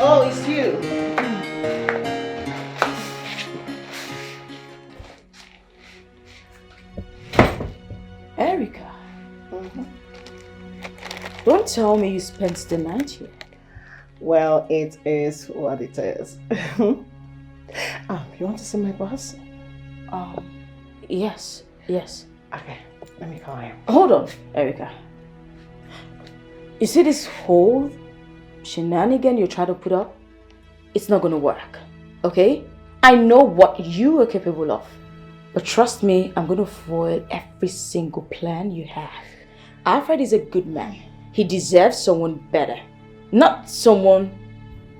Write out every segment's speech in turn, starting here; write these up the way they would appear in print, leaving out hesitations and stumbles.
Oh, it's you. Erica. Don't tell me you spent the night here. Well, it is what it is. You want to see my boss? Yes. Okay, let me call him. Hold on, Erica. You see this whole shenanigan you try to put up? It's not gonna work, okay? I know what you are capable of. But trust me, I'm gonna foil every single plan you have. Alfred is a good man. He deserves someone better. Not someone...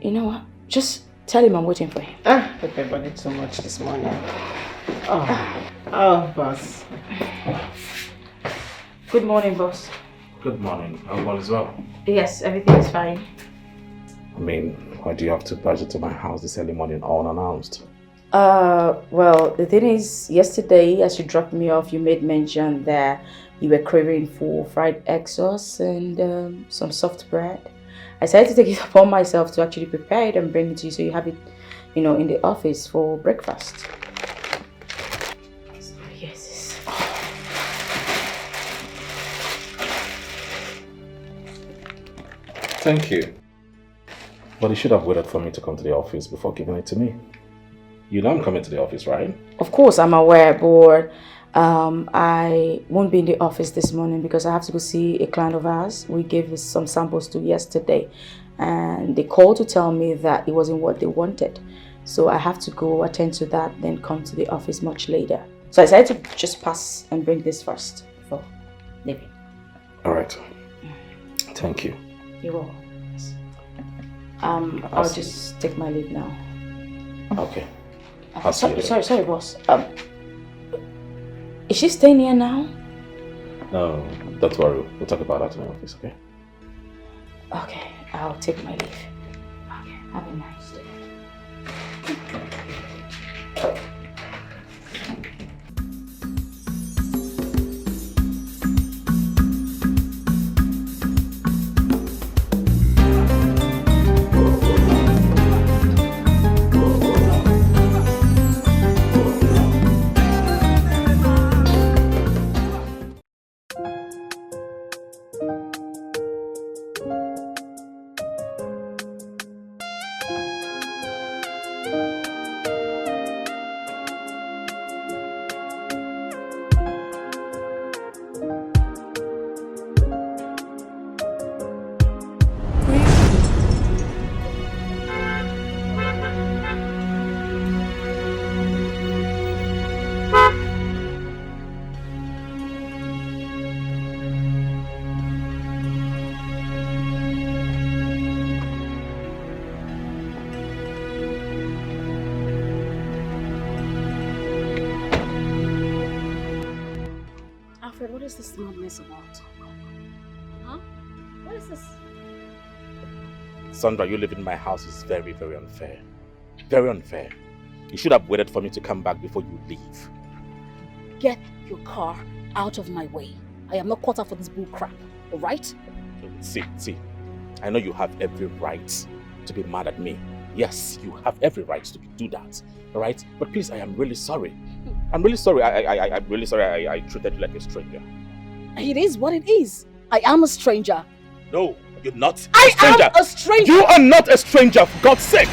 You know what? Just tell him I'm waiting for him. I peppered so much this morning. Boss. Good morning, boss. Good morning. All is well? Yes, everything is fine. I mean, why do you have to barge into my house this early morning all unannounced? Well, the thing is, yesterday as you dropped me off, you made mention that you were craving for fried egg sauce and some soft bread. I decided to take it upon myself to actually prepare it and bring it to you so you have it, in the office for breakfast. Yes. Thank you. But you should have waited for me to come to the office before giving it to me. You know I'm coming to the office, right? Of course, I'm aware, but I won't be in the office this morning because I have to go see a client of ours. We gave some samples to yesterday, and they called to tell me that it wasn't what they wanted. So I have to go attend to that, then come to the office much later. So I decided to just pass and bring this first before leaving. All right. Thank you. You're welcome. Yes. I'll just take my leave now. Okay. I'll see you later. Sorry, boss. Is she staying here now? No, don't worry. We'll talk about that in the office, okay? Okay, I'll take my leave. Okay, have a nice day. Alfred, what is this madness about? Huh? What is this? Sandra, you living in my house is very, very unfair. Very unfair. You should have waited for me to come back before you leave. Get your car out of my way. I am not caught up for this bull crap, alright? See. I know you have every right to be mad at me. Yes, you have every right to do that. Alright? But please, I am really sorry. I'm really sorry. I'm really sorry I treated you like a stranger. It is what it is. I am a stranger. No, you're not a I stranger. am a stranger. You are not a stranger, for God's sake.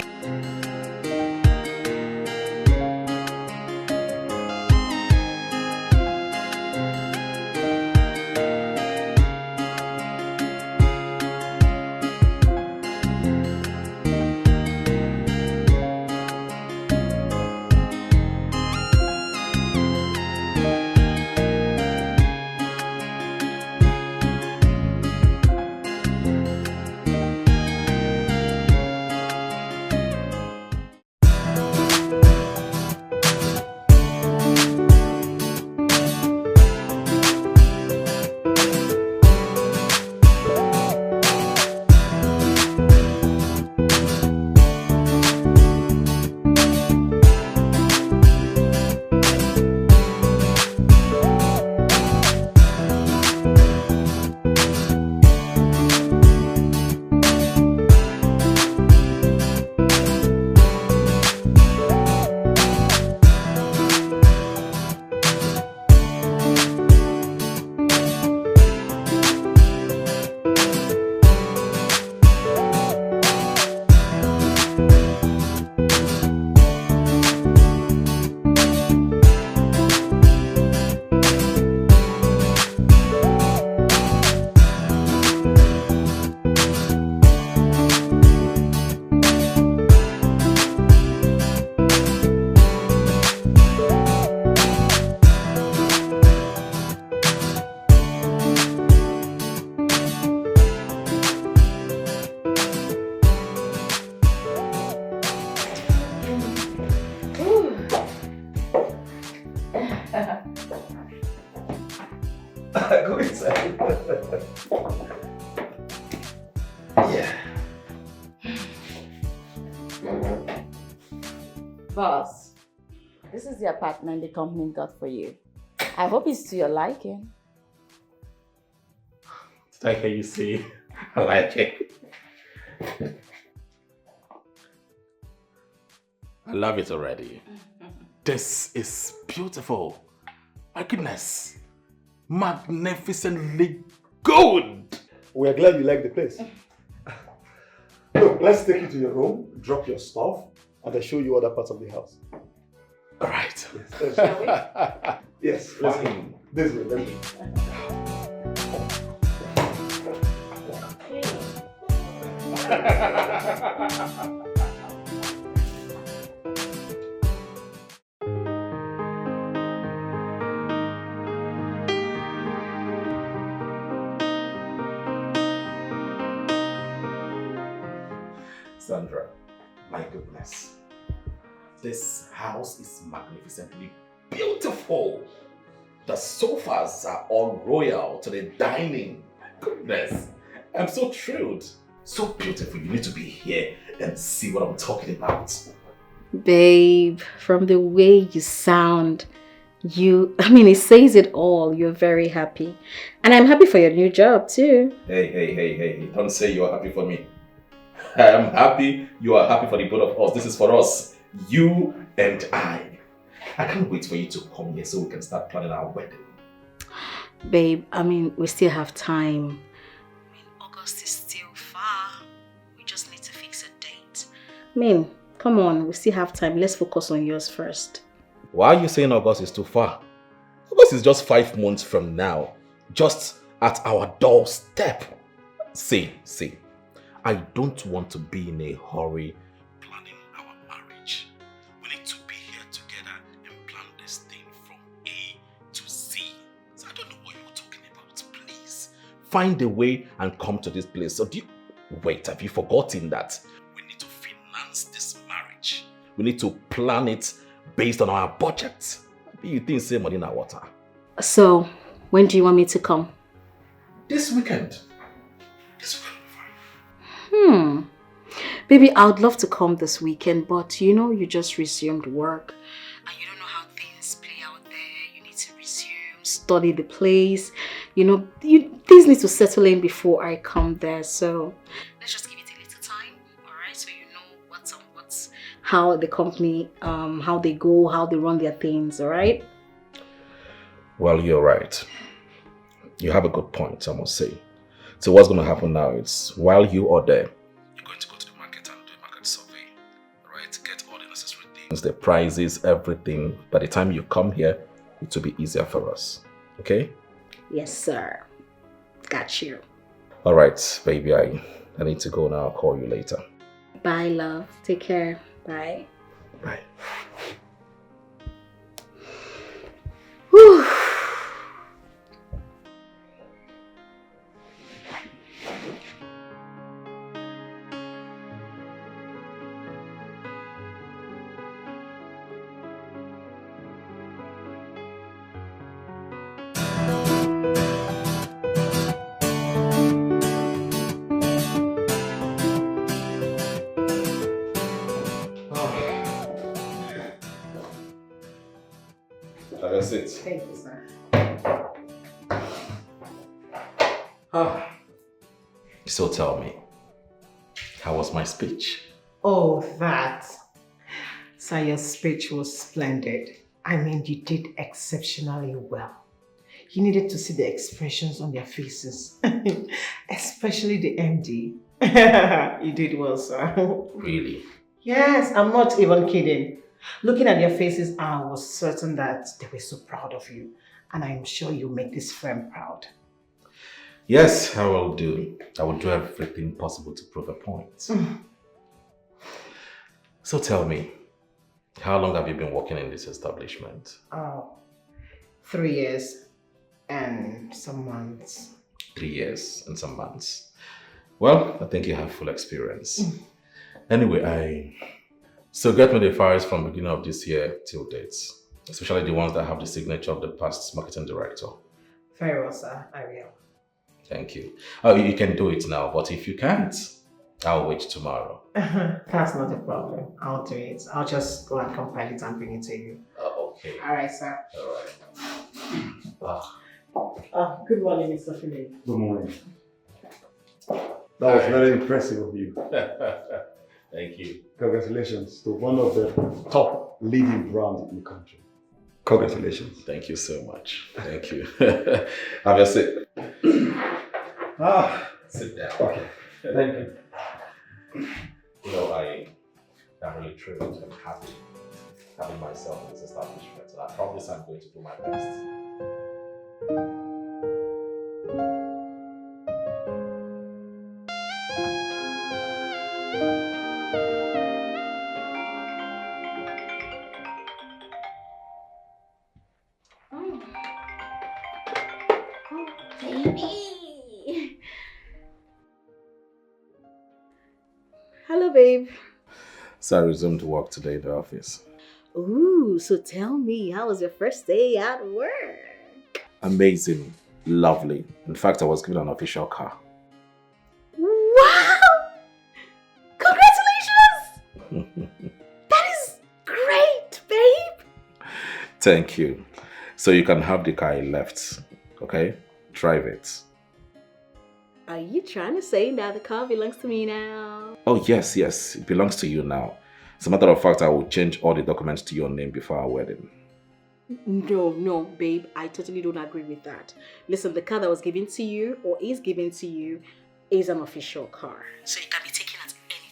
Boss, this is the apartment the company got for you. I hope it's to your liking. Like you see, I like it. I love it already. This is beautiful. My goodness. Magnificently good. We are glad you like the place. Look, let's take you to your room, drop your stuff, and I'll show you other parts of the house. All right. Yes, Shall we? yes, let's go. This way, let's go. Sandra, my goodness. This house is magnificently beautiful. The sofas are all royal to the dining. My goodness. I'm so thrilled. So beautiful. You need to be here and see what I'm talking about. Babe, from the way you sound, it says it all. You're very happy. And I'm happy for your new job too. Hey. Don't say you are happy for me. I am happy. You are happy for the both of us. This is for us. You and I. I can't wait for you to come here so we can start planning our wedding. Babe, we still have time. August is still far. We just need to fix a date. Come on, we still have time. Let's focus on yours first. Why are you saying August is too far? August is just 5 months from now. Just at our doorstep. See. I don't want to be in a hurry planning our marriage. We need to be here together and plan this thing from A to Z. So I don't know what you're talking about. Please find a way and come to this place. So wait, have you forgotten that we need to finance this marriage? We need to plan it based on our budget. You think save money in our water? So, when do you want me to come? This weekend. Baby, I would love to come this weekend, but you just resumed work and you don't know how things play out there. You need to resume, study the place. Things need to settle in before I come there. So let's just give it a little time, all right? So you know what's how the company, how they go, how they run their things, all right? Well, you're right. You have a good point, I must say. So what's going to happen now is, while you are there, you're going to go to the market and do a market survey, right? Get all the necessary things, the prices, everything. By the time you come here, it will be easier for us. Okay? Yes, sir. Got you. All right, baby. I need to go now. I'll call you later. Bye, love. Take care. Bye. Bye. Whew. That's it. Thank you, sir. So tell me, how was my speech? Oh, that. So your speech was splendid. You did exceptionally well. You needed to see the expressions on their faces, especially the MD. You did well, sir. Really? Yes, I'm not even kidding. Looking at their faces, I was certain that they were so proud of you. And I'm sure you'll make this firm proud. Yes, I will do. I will do everything possible to prove a point. So tell me, how long have you been working in this establishment? 3 years and some months. 3 years and some months. Well, I think you have full experience. Anyway, So get me the files from beginning of this year till dates, especially the ones that have the signature of the past marketing director. Very well, sir. I will. Thank you. Oh, you can do it now, but if you can't, I'll wait tomorrow. That's not a problem. I'll do it. I'll just go and compile it and bring it to you. Okay. Alright, sir. Alright. Good morning, Mr. Philip. Good morning. That was very impressive of you. Thank you. Congratulations to one of the top leading brands in the country. Congratulations. Thank you so much. Thank you. Have a seat. Sit down. Okay. Thank you. You know, I am really thrilled and happy having myself in this establishment, and I promise I'm going to do my best. Baby. Hello, babe. So I resumed work today in the office. Ooh, so tell me, how was your first day at work? Amazing. Lovely. In fact, I was given an official car. Wow! Congratulations! That is great, babe! Thank you. So you can have the car I left. Okay? Drive it. Are you trying to say that the car belongs to me now? Oh, yes. It belongs to you now. As a matter of fact, I will change all the documents to your name before our wedding. No, babe. I totally don't agree with that. Listen, the car that was given to you or is given to you is an official car. So it can be taken at any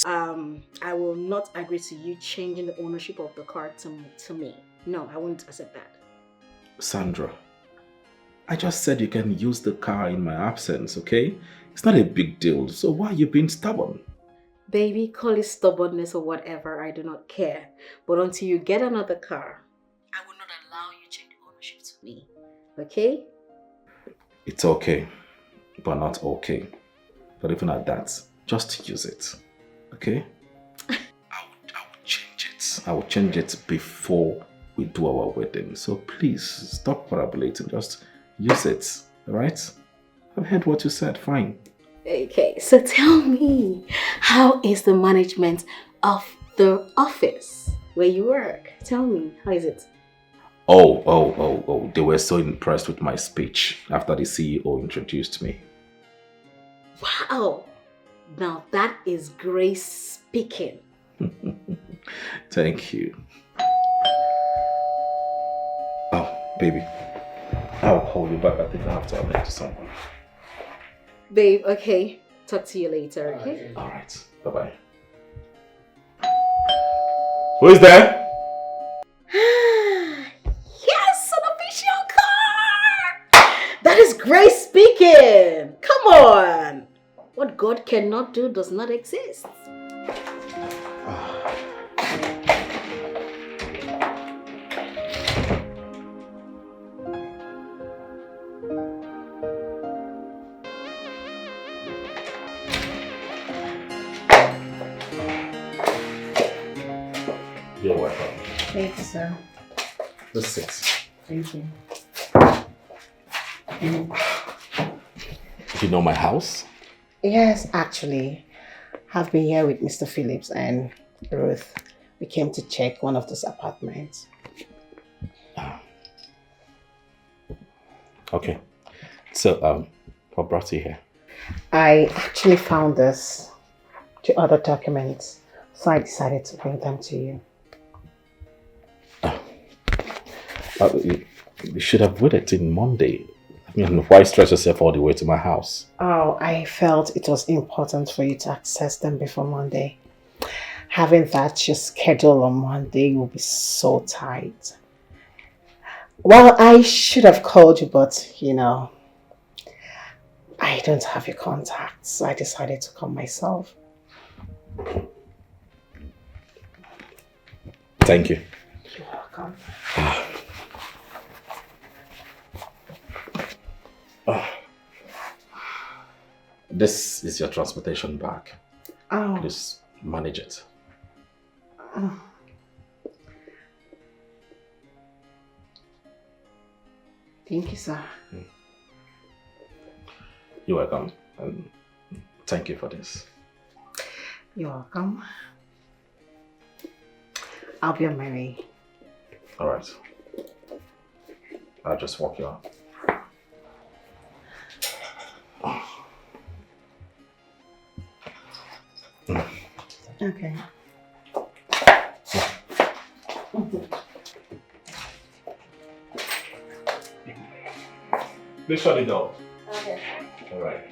time. I will not agree to you changing the ownership of the car to me. No, I won't accept that. Sandra, I just said you can use the car in my absence, okay? It's not a big deal, so why are you being stubborn? Baby, call it stubbornness or whatever, I do not care. But until you get another car, I will not allow you to change ownership to me. Okay? It's okay, but not okay. But even at that, just use it, okay? I will change it. I will change it before we do our wedding. So please, stop parabolating. Just use it, alright? I've heard what you said, fine. Okay, so tell me, how is the management of the office where you work? Tell me, how is it? Oh, they were so impressed with my speech after the CEO introduced me. Wow, now that is Grace speaking. Thank you. Oh, baby, I'll call you back. I think I have to attend to someone. Babe, okay, talk to you later, okay? Alright, bye-bye. Who is there? Yes, an official car! That is Grace speaking! Come on! What God cannot do does not exist. You're welcome. Thank you, sir. Let's sit. Thank you. You know my house? Yes, actually. I've been here with Mr. Phillips and Ruth. We came to check one of those apartments. Okay. So, what brought you here? I actually found this, the other documents, so I decided to bring them to you. You should have waited till Monday. I mean, why stress yourself all the way to my house? Oh, I felt it was important for you to access them before Monday. Having that your schedule on Monday will be so tight. Well, I should have called you, but you know, I don't have your contacts, so I decided to come myself. Thank you. You're welcome. This is your transportation bag. Oh. Please manage it. Oh. Thank you, sir. You're welcome. Thank you for this. You're welcome. I'll be on my way. All right. I'll just walk you out. Okay. Please shut the door. Okay. All right.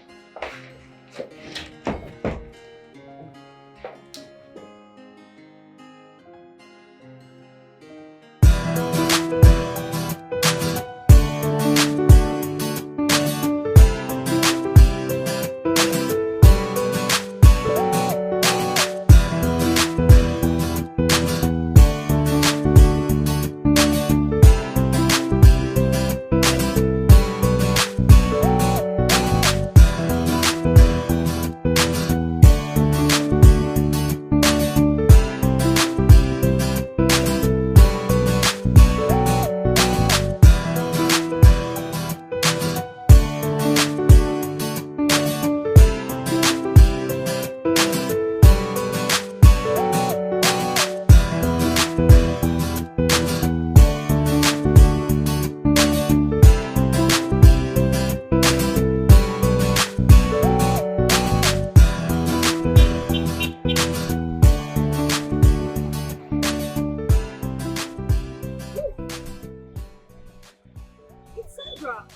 Sandra!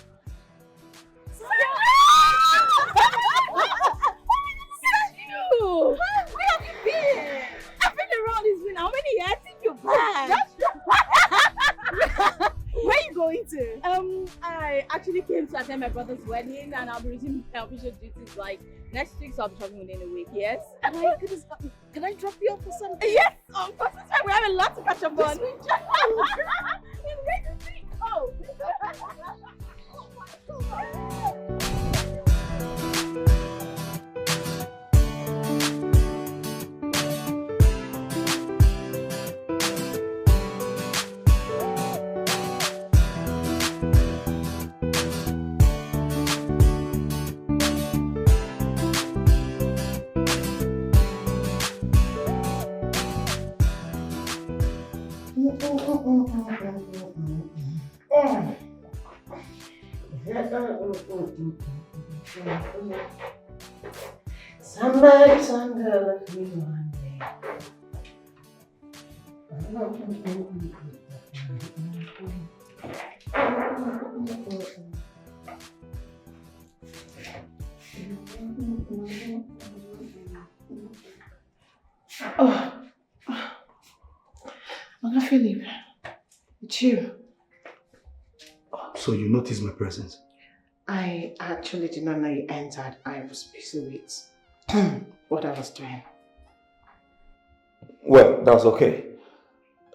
Where have you been? I've been around this been how many years? I think you're back. Where are you going to? I actually came to attend my brother's wedding and I'll be resuming my official duties like next week, so I'll be traveling within a week, yes? My goodness, can I drop you off for something? Yes, of course, it's fine. We have a lot to catch up on. Oh. Somebody's gonna love me one day. Oh, I'm not feeling it's you. So you noticed my presence? I actually did not know you entered. I was busy with what I was doing. Well, that's okay.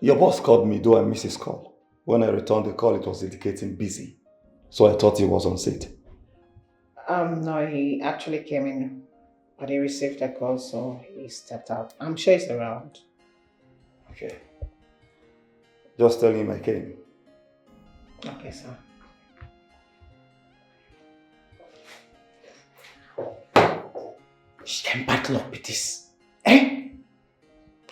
Your boss called me, though I missed his call. When I returned the call, it was indicating busy. So I thought he was on set. No, he actually came in, but he received a call, so he stepped out. I'm sure he's around. Okay. Just tell him I came. Okay, sir. She can battle up with this. Eh?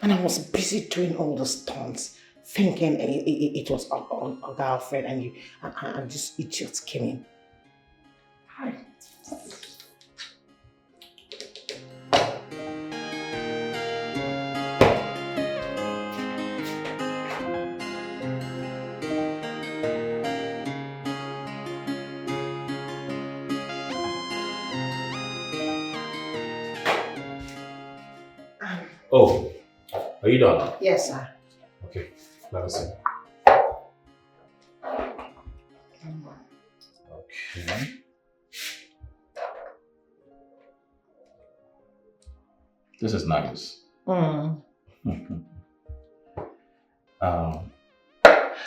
And I was busy doing all those stunts, thinking it was Alfred and this idiot came in. Hi. Oh, are you done? Yes, sir. Okay, let me see. Okay. This is nice.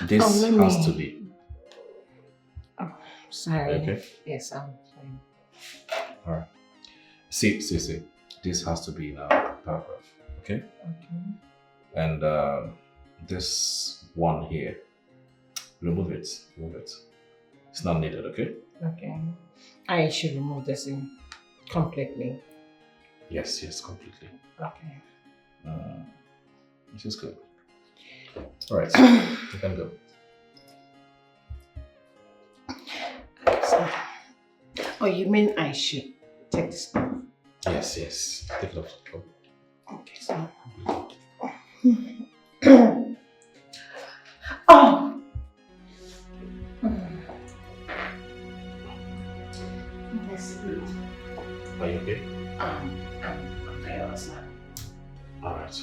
This has to be. Oh, sorry. Okay. Yes, I'm fine. Alright. See. This has to be in a paragraph. Okay? Okay. And this one here, remove it. It's not needed, okay? Okay. I should remove this in completely. Yes, yes, completely. Okay. Which is good. All right, you can go. So, oh, you mean I should take this off? Yes, yes. Take it off. Okay, so. Oh! That's good. Are you okay? I'm very awesome. All right.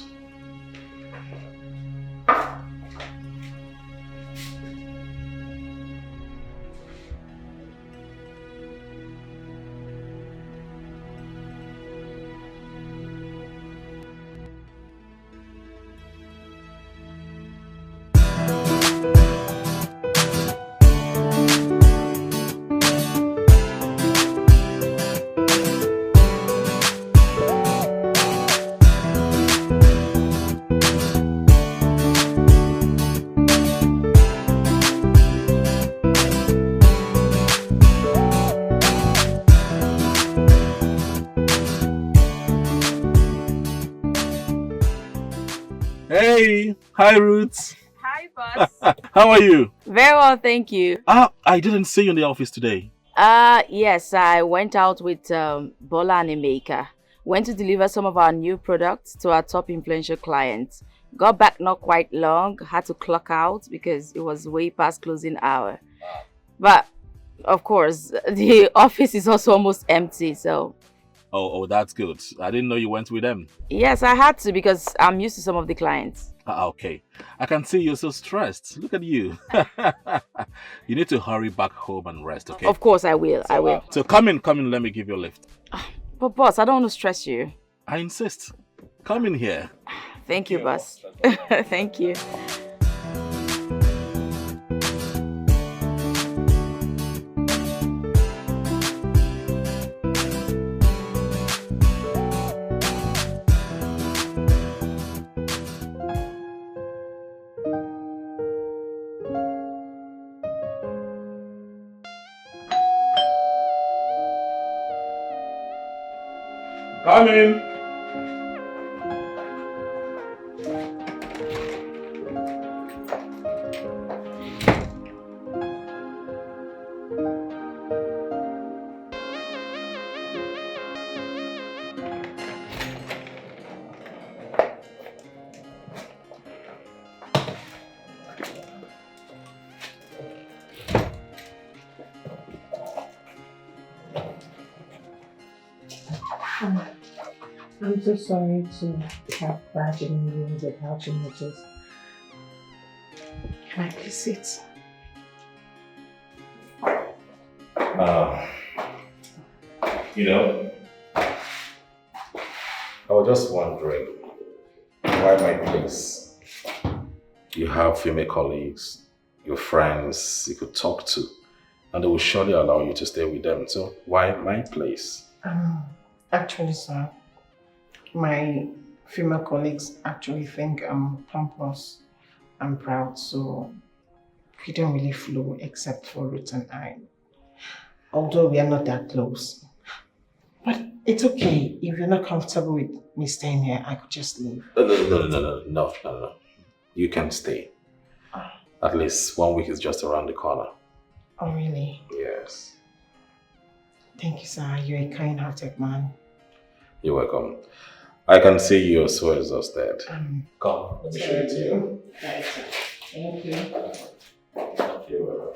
Hey, hi Ruth. Hi, boss. How are you? Very well, thank you. I didn't see you in the office today. Yes, I went out with Bola and Emeka. Went to deliver some of our new products to our top influential clients. Got back not quite long, had to clock out because it was way past closing hour. But, of course, the office is also almost empty, so... Oh, that's good. I didn't know you went with them. Yes, I had to because I'm used to some of the clients. Okay. I can see you're so stressed. Look at you. You need to hurry back home and rest, okay? Of course I will, I will. So come in, let me give you a lift. But boss, I don't want to stress you. I insist. Come in here. Thank you, boss. Thank you. Come in. I'm so sorry to have barging you without your notice. Can I please sit? I was just wondering why my place? You have female colleagues, your friends you could talk to, and they will surely allow you to stay with them. So why my place? Actually, sir, my female colleagues actually think I'm pompous and proud, so we don't really flow except for Ruth and I. Although we are not that close. But it's okay. If you're not comfortable with me staying here, I could just leave. No. You can stay. At least 1 week is just around the corner. Oh, really? Yes. Thank you, sir. You're a kind-hearted man. You're welcome. I can see you're so exhausted. Come, let me show it to you. Thank you. You're welcome.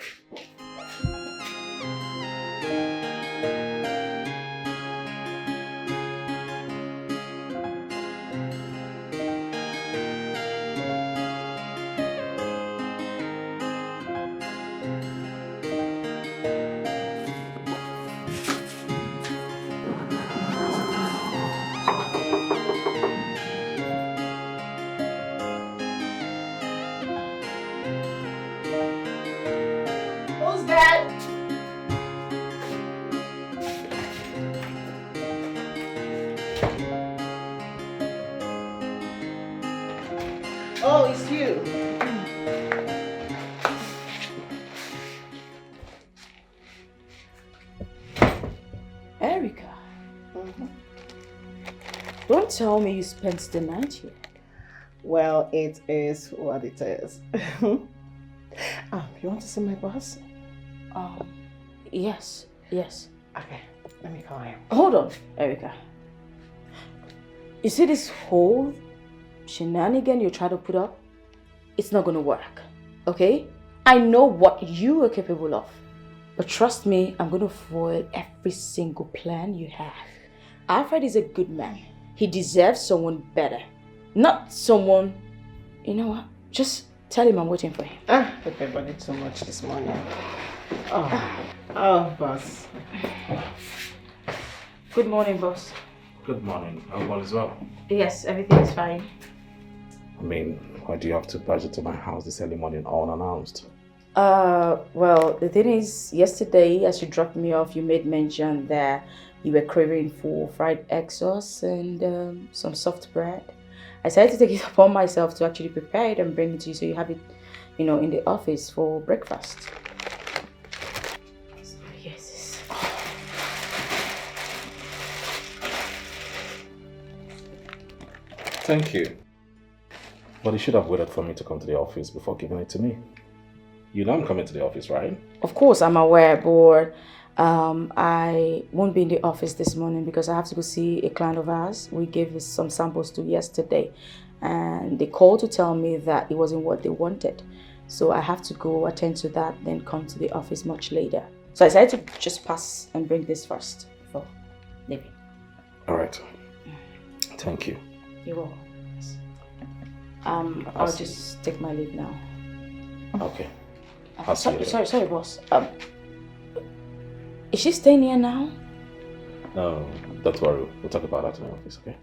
Who's that? Oh, it's you. Erica. tell me you spent the night here? Well, it is what it is. You want to see my boss? Yes. Okay, let me call him. Hold on, Erica. You see this whole shenanigan you try to put up? It's not gonna work, okay? I know what you are capable of. But trust me, I'm gonna foil every single plan you have. Alfred is a good man. He deserves someone better. Not someone... You know what? Just tell him I'm waiting for him. Hope I bought it so much this morning. Oh, boss. Good morning, boss. Good morning. All is well? Yes, everything is fine. I mean, why do you have to barge into my house this early morning unannounced? Well, the thing is, yesterday as you dropped me off, you made mention that you were craving for fried egg sauce and some soft bread. I decided to take it upon myself to actually prepare it and bring it to you so you have it, in the office for breakfast. Yes. Thank you. But you should have waited for me to come to the office before giving it to me. You know I'm coming to the office, right? Of course, I'm aware, but I won't be in the office this morning because I have to go see a client of ours. We gave some samples to yesterday, and they called to tell me that it wasn't what they wanted. So I have to go attend to that, then come to the office much later. So I decided to just pass and bring this first before leaving. All right. Thank you. You're welcome. I'll just take my leave now. Okay. I'll see you later. Sorry, boss. Is she staying here now? No, don't worry. We'll talk about that in the office, okay?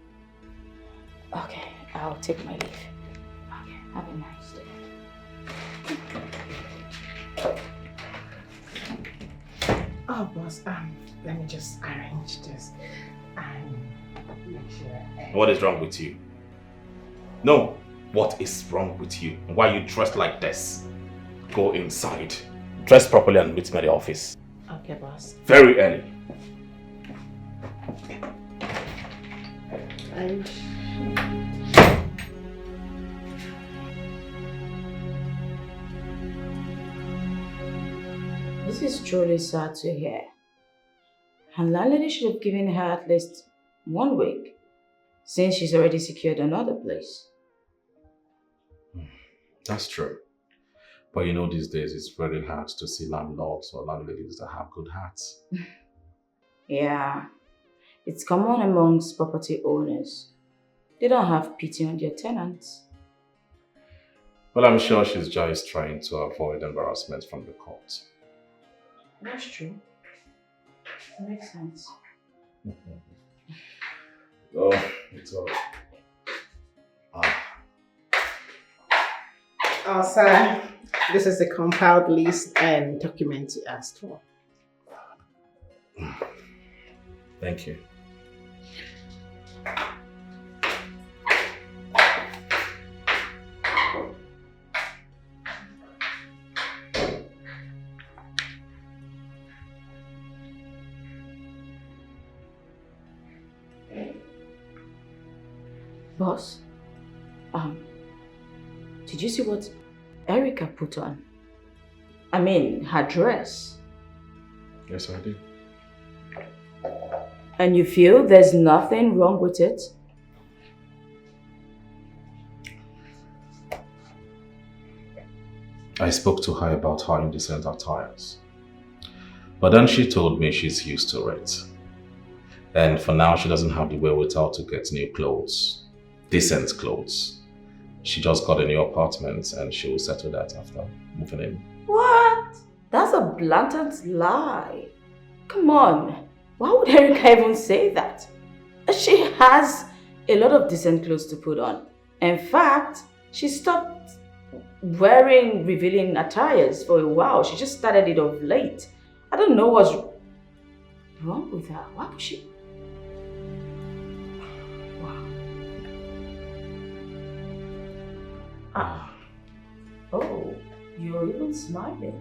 Okay, I'll take my leave. Okay, have a nice day. Oh, boss, let me just arrange this and make sure. What is wrong with you? No, what is wrong with you? Why are you dressed like this? Go inside. Dress properly and meet me at the office. Okay, boss. Very early. And This is truly sad to hear. Her landlady should have given her at least 1 week, since she's already secured another place. That's true. But these days it's very hard to see landlords or landladies that have good hearts. Yeah, it's common amongst property owners. They don't have pity on their tenants. Well, I'm sure she's just trying to avoid embarrassment from the court. That's true. That makes sense. Oh, it's all. oh, sir, this is the compiled list and documents you asked for. Thank you. Boss, did you see what Erica put on? I mean, her dress. Yes, I did. And you feel there's nothing wrong with it? I spoke to her about her indecent attires. But then she told me she's used to it. And for now, she doesn't have the wherewithal to get new clothes. Decent clothes. She just got a new apartment and she will settle that after moving in. What? That's a blatant lie. Come on. Why would Erica even say that? She has a lot of decent clothes to put on. In fact, she stopped wearing revealing attires for a while. She just started it of late. I don't know what's wrong with her. Why would she? Wow. Oh, you're even smiling.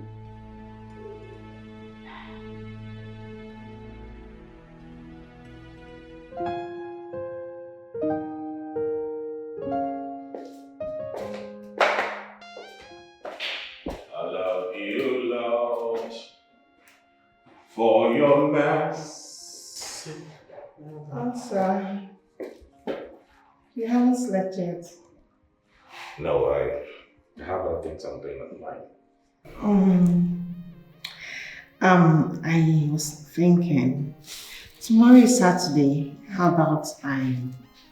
for your mercy. Answer. You haven't slept yet. No, I have other things I'm doing at night. I was thinking, tomorrow is Saturday. How about I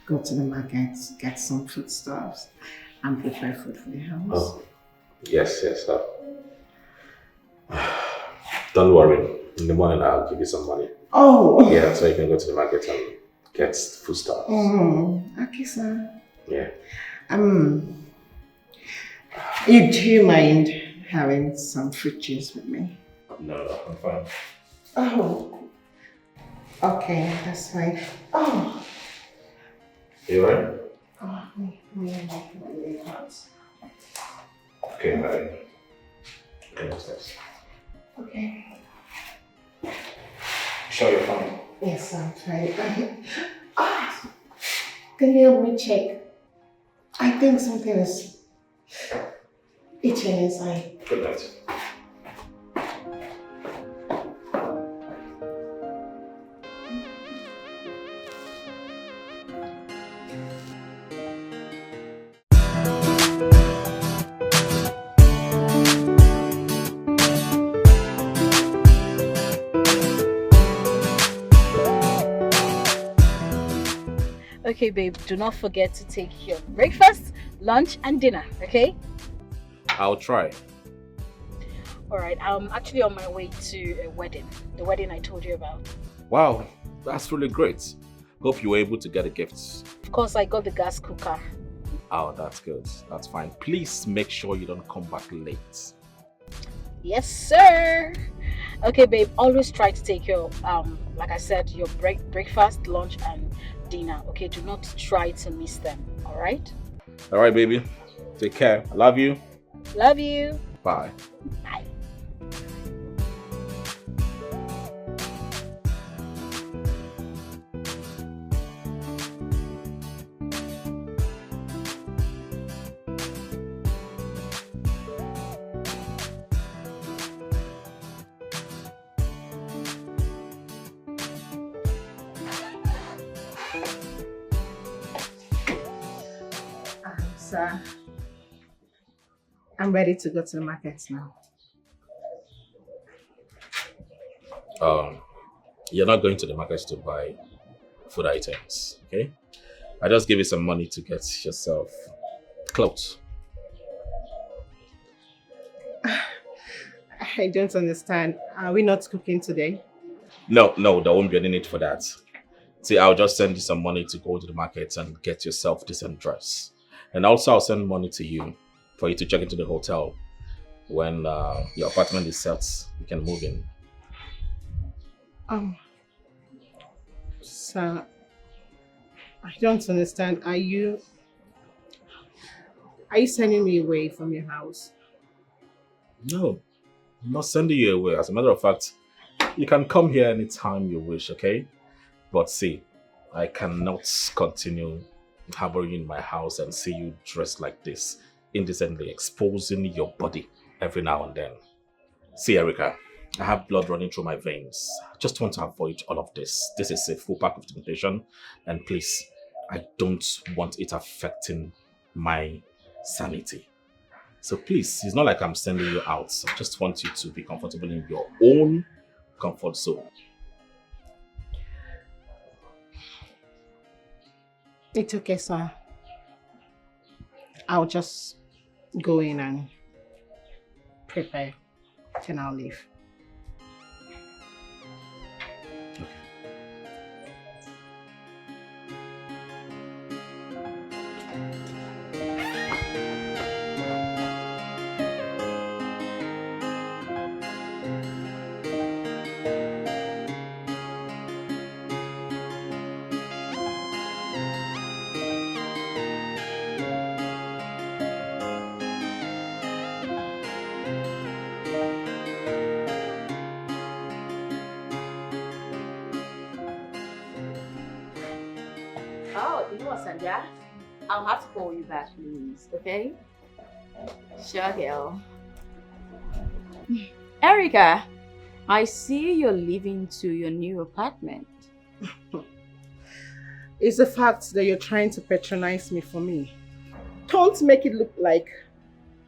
go to the market, get some foodstuffs, and prepare food for the house? Oh, yes, sir. Don't worry. In the morning, I'll give you some money. Oh! Yeah, so you can go to the market and get foodstuffs. Okay, sir. Yeah. Do you mind having some fruit juice with me? No, I'm fine. Oh. Okay, that's fine. Oh. You right? Oh, Okay, bye. Okay, upstairs. Okay. Sure you're fine? Yes, I'm fine. Can you help me check? I think something is itching inside. Good night. Okay, babe, do not forget to take your breakfast, lunch, and dinner, okay? I'll try. Alright, I'm actually on my way to a wedding. The wedding I told you about. Wow, that's really great. Hope you were able to get a gift. Of course, I got the gas cooker. Oh, that's good. That's fine. Please make sure you don't come back late. Yes, sir! Okay, babe, always try to take your, like I said, your breakfast, lunch, and dinner, okay? Do not try to miss them, alright? Alright, baby. Take care. I love you. Love you. Bye. Bye. Sir, I'm ready to go to the market now. You're not going to the market to buy food items, okay? I just give you some money to get yourself clothes. I don't understand. Are we not cooking today? No, there won't be any need for that. See, I'll just send you some money to go to the market and get yourself a decent dress. And also I'll send money to you for you to check into the hotel. When your apartment is set, you can move in. Sir, I don't understand. Are you sending me away from your house? No, I'm not sending you away. As a matter of fact, you can come here anytime you wish, okay? But see, I cannot continue harboring you in my house and see you dressed like this, indecently exposing your body every now and then. See, Erica, I have blood running through my veins. I just want to avoid all of this. This is a full pack of temptation, and please, I don't want it affecting my sanity. So please, it's not like I'm sending you out. I just want you to be comfortable in your own comfort zone. It's okay, sir. I'll just go in and prepare. Then I'll leave. Oh, you know what, Sandra? I'll have to call you back, please, okay? Sure, girl. Erica, I see you're leaving to your new apartment. It's the fact that you're trying to patronize me for me. Don't make it look like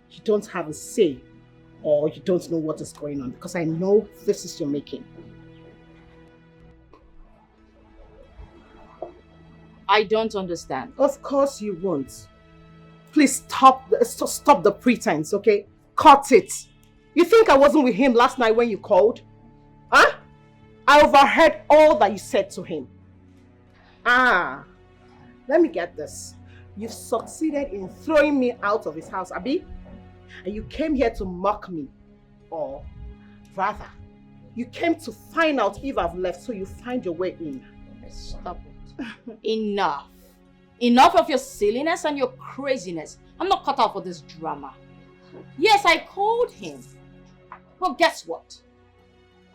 you don't have a say or you don't know what is going on, because I know this is your making. I don't understand. Of course you won't. Please stop the pretense, okay? Cut it. You think I wasn't with him last night when you called? Huh? I overheard all that you said to him. Let me get this. You've succeeded in throwing me out of his house, Abi? And you came here to mock me. Or rather, you came to find out if I've left so you find your way in. Stop it. Enough. Enough of your silliness and your craziness. I'm not cut out for this drama. Yes, I called him. But guess what?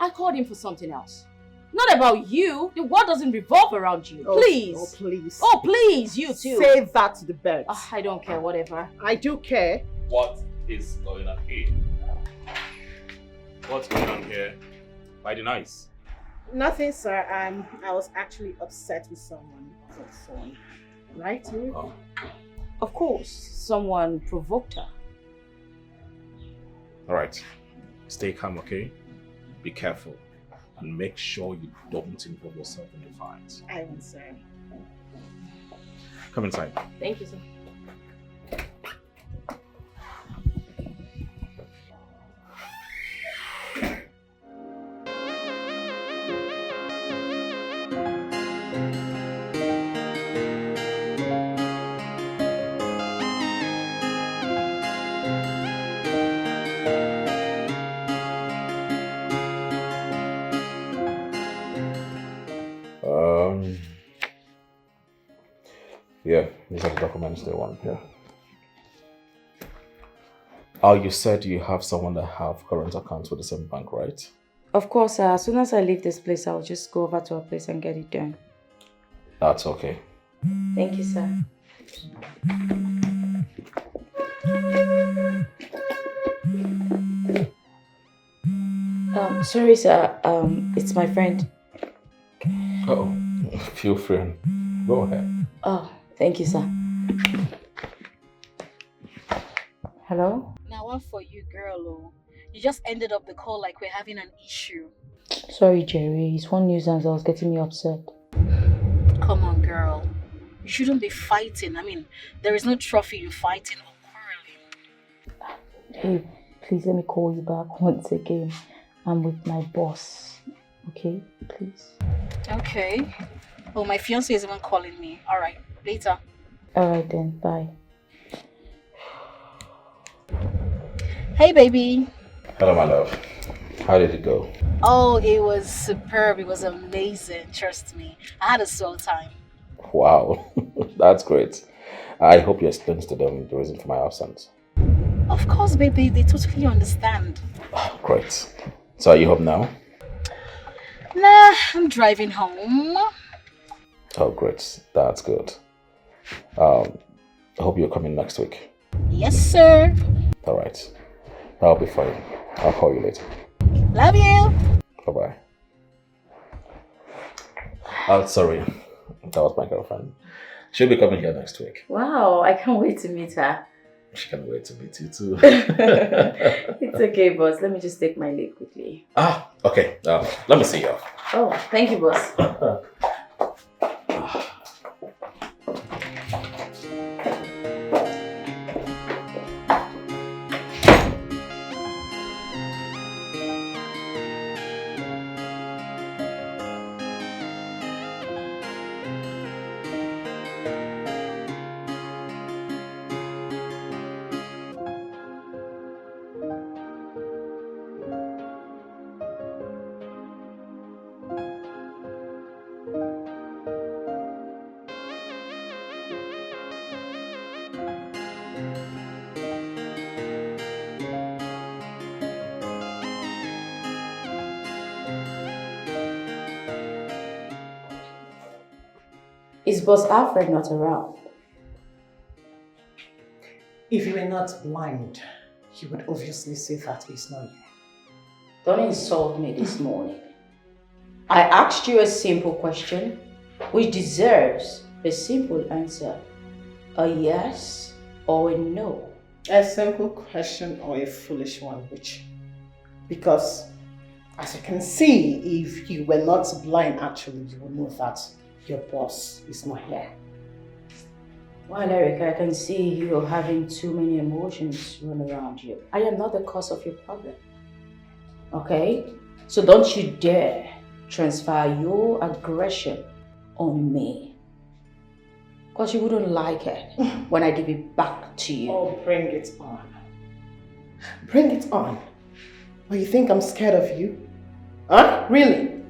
I called him for something else. Not about you. The world doesn't revolve around you. Please. Oh, please. Oh, please, you too. Say that to the birds. I don't care, whatever. I do care. What is going on here? What's going on here? By the nice. Nothing, sir. I was actually upset with someone on the phone. Right? Oh. Of course, someone provoked her. All right. Stay calm, okay? Be careful. And make sure you don't involve yourself in the fight. I won't, sir. Come inside. Thank you, sir. Yeah, these are the documents they want, yeah. Oh, you said you have someone that have current accounts with the same bank, right? Of course, as soon as I leave this place, I'll just go over to her place and get it done. That's okay. Thank you, sir. Sorry, sir. It's my friend. Oh, feel free. Go ahead. Oh, thank you, sir. Hello? Now, one for you, girl. Oh. You just ended up the call like we're having an issue. Sorry, Jerry. It's one nuisance that was getting me upset. Come on, girl. You shouldn't be fighting. I mean, there is no trophy in fighting or quarreling. Hey, please let me call you back once again. I'm with my boss. Okay? Please. Okay. Oh, my fiancé is even calling me. Alright, later. Alright then, bye. Hey, baby. Hello, my love. How did it go? Oh, it was superb. It was amazing. Trust me. I had a swell time. Wow, that's great. I hope you explained to them the reason for my absence. Of course, baby. They totally understand. Great. So are you home now? Nah, I'm driving home. Oh, great. That's good. I hope you're coming next week. Yes, sir. All right. I'll be fine. I'll call you later. Love you. Bye-bye. Oh, sorry. That was my girlfriend. She'll be coming here next week. Wow, I can't wait to meet her. She can't wait to meet you too. It's okay, boss. Let me just take my leave quickly. Okay. Let me see you off. Oh, thank you, boss. Is Boss Alfred not around? If you were not blind, you would obviously say that he's not here. Don't insult me this morning. I asked you a simple question which deserves a simple answer. A yes or a no. A simple question or a foolish one, which? Because, as you can see, if you were not blind actually, you would know that your boss is not here. Well, Erica, I can see you're having too many emotions run around you. I am not the cause of your problem. Okay? So don't you dare transfer your aggression on me. Because you wouldn't like it when I give it back to you. Oh, bring it on. Bring it on. Or you think I'm scared of you? Huh? Really?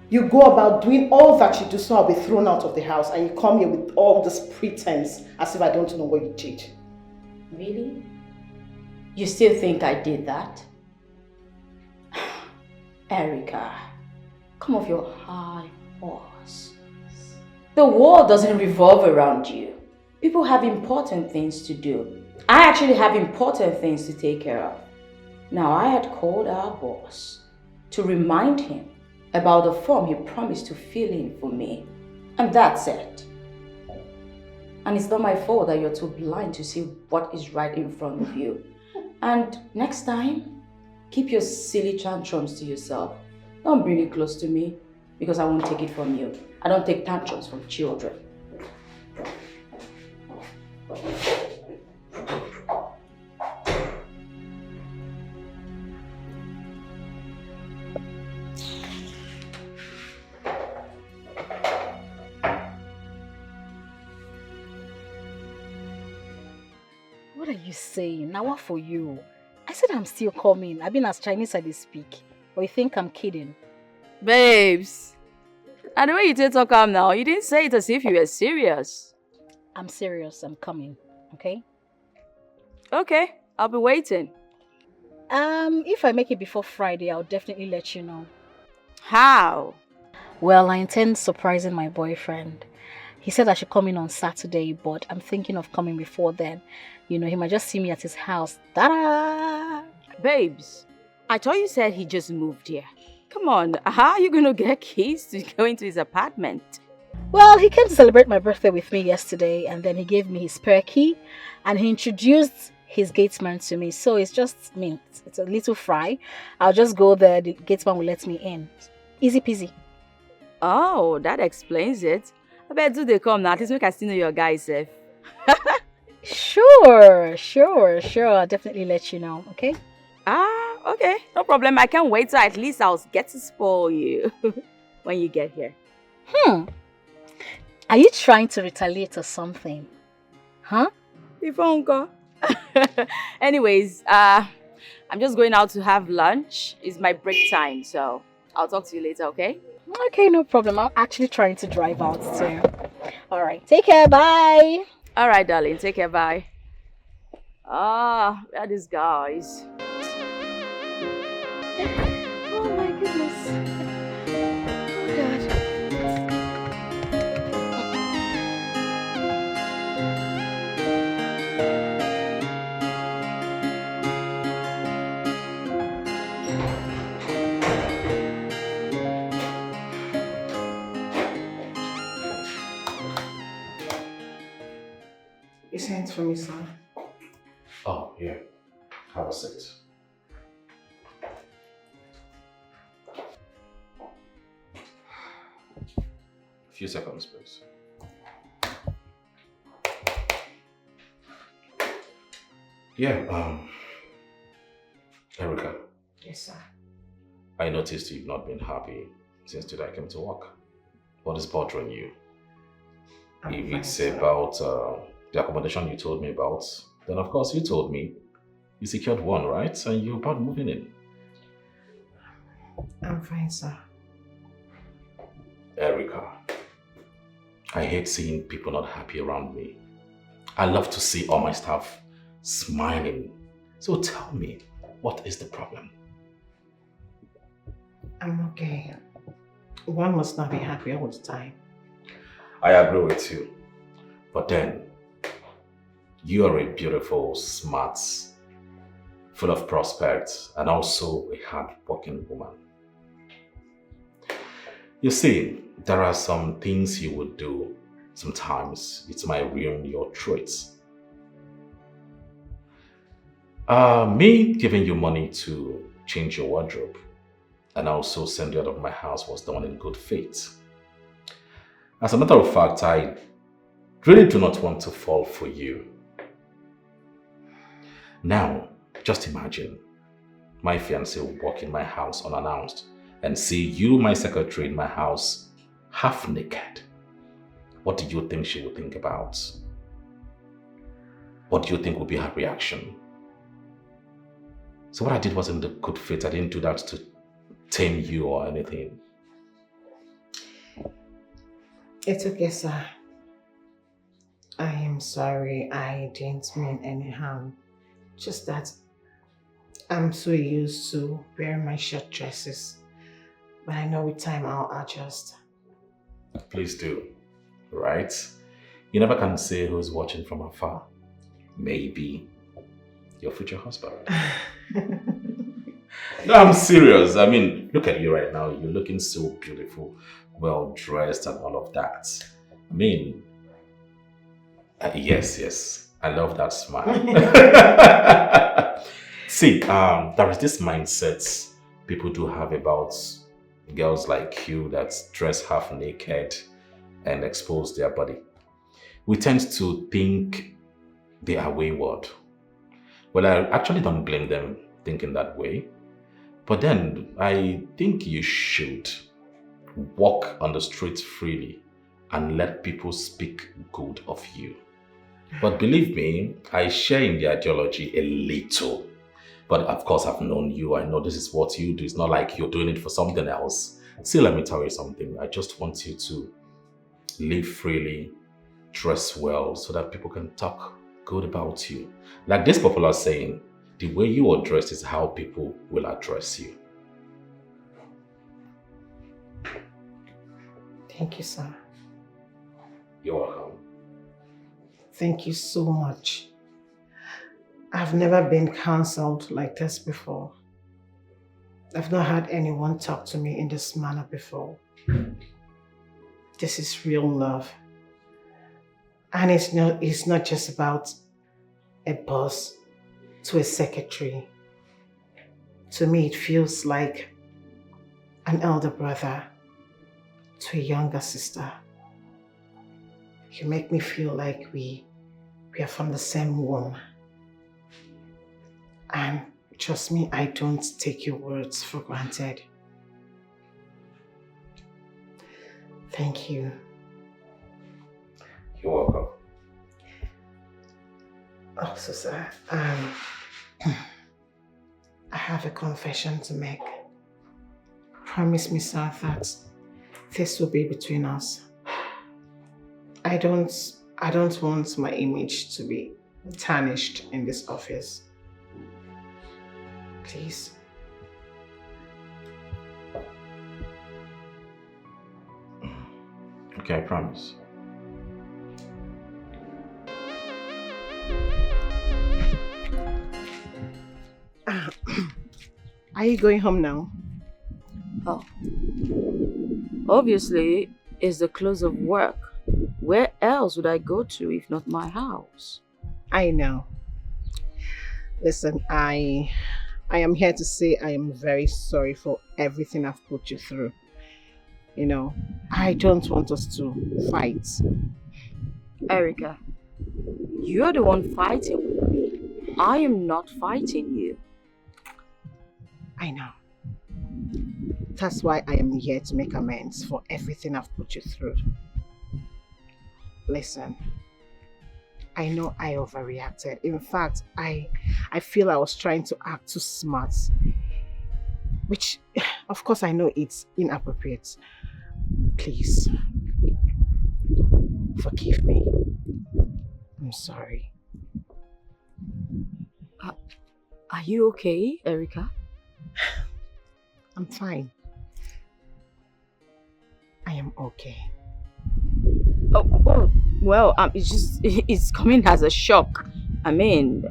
You go about doing all that you do so I'll be thrown out of the house, and you come here with all this pretense as if I don't know what you did. Really? You still think I did that? Erica, come off your high horse. The world doesn't revolve around you. People have important things to do. I actually have important things to take care of. Now, I had called our boss to remind him about the form he promised to fill in for me. And that's it. And it's not my fault that you're too blind to see what is right in front of you. And next time, keep your silly tantrums to yourself. Don't bring it close to me, because I won't take it from you. I don't take tantrums from children. What are you saying? Now what for you? I said I'm still coming. I've been as Chinese as they speak. Or you think I'm kidding? Babes, and the way you did talk now, you didn't say it as if you were serious. I'm serious. I'm coming. Okay? Okay, I'll be waiting. If I make it before Friday, I'll definitely let you know. How? Well, I intend surprising my boyfriend. He said I should come in on Saturday, but I'm thinking of coming before then. You know, he might just see me at his house. Ta-da! Babes, I thought you said he just moved here. Come on, how are you going to get keys to go into his apartment? Well, he came to celebrate my birthday with me yesterday, and then he gave me his spare key, and he introduced his gatesman to me. So it's just, it's a little fry. I'll just go there, the gatesman will let me in. Easy peasy. Oh, that explains it. I bet do they come now? At least we can still know your guy safe. Sure. I'll definitely let you know, okay? Okay. No problem. I can't wait till at least I'll get to spoil you when you get here. Are you trying to retaliate or something? Huh? Ifonko. Anyways, I'm just going out to have lunch. It's my break time, so I'll talk to you later, okay? Okay, no problem. I'm actually trying to drive out soon. Alright, take care, bye! Alright, darling, take care, bye. Where are these guys? Oh my goodness. Oh God. You sent for me, sir. Oh, yeah. Have a seat. A few seconds, please. Yeah, Erica. Yes, sir. I noticed you've not been happy since today I came to work. What is bothering you? If it's about the accommodation you told me about, then of course you told me you secured one, right? And you're about moving in. I'm fine, sir. Erica, I hate seeing people not happy around me. I love to see all my staff smiling. So tell me, what is the problem? I'm okay. One must not be happy all the time. I agree with you. But then, you are a beautiful, smart, full of prospects, and also a hard-working woman. You see, there are some things you would do. Sometimes it might ruin your traits. Me giving you money to change your wardrobe and also send you out of my house was done in good faith. As a matter of fact, I really do not want to fall for you. Now, just imagine my fiancé will walk in my house unannounced and see you, my secretary, in my house half naked. What do you think she would think about? What do you think would be her reaction? So what I did was in the good faith. I didn't do that to tame you or anything. It's okay, sir. I am sorry. I didn't mean any harm. Just that I'm so used to wearing my short dresses. But I know with time I'll adjust. Please do, right? You never can say who's watching from afar. Maybe your future husband. No, I'm serious. I mean, look at you right now. You're looking so beautiful, well dressed and all of that. I mean, yes. I love that smile. See, there is this mindset people do have about girls like you that dress half naked and expose their body. We tend to think they are wayward. Well, I actually don't blame them thinking that way. But then I think you should walk on the streets freely and let people speak good of you. But believe me, I share in the ideology a little. But of course, I've known you. I know this is what you do. It's not like you're doing it for something else. See, let me tell you something. I just want you to live freely, dress well, so that people can talk good about you. Like this popular saying, the way you are dressed is how people will address you. Thank you, sir. You're welcome. Thank you so much. I've never been counseled like this before. I've not had anyone talk to me in this manner before. This is real love. And it's not just about a boss to a secretary. To me, it feels like an elder brother to a younger sister. You make me feel like we are from the same womb. And trust me, I don't take your words for granted. Thank you. You're welcome. Also, sir, I have a confession to make. Promise me, sir, that this will be between us. I don't want my image to be tarnished in this office. Please. Okay, I promise. Are you going home now? Oh. Obviously, it's the close of work. Where else would I go to if not my house? I know. Listen, I am here to say I am very sorry for everything I've put you through. You know, I don't want us to fight. Erica, you're the one fighting with me. I am not fighting you. I know. That's why I am here to make amends for everything I've put you through. Listen, I know I overreacted. In fact, I feel I was trying to act too smart. Which, of course, I know it's inappropriate. Please, forgive me. I'm sorry. Are you okay, Erica? I'm fine. I am okay. Oh, well, it's coming as a shock. I mean,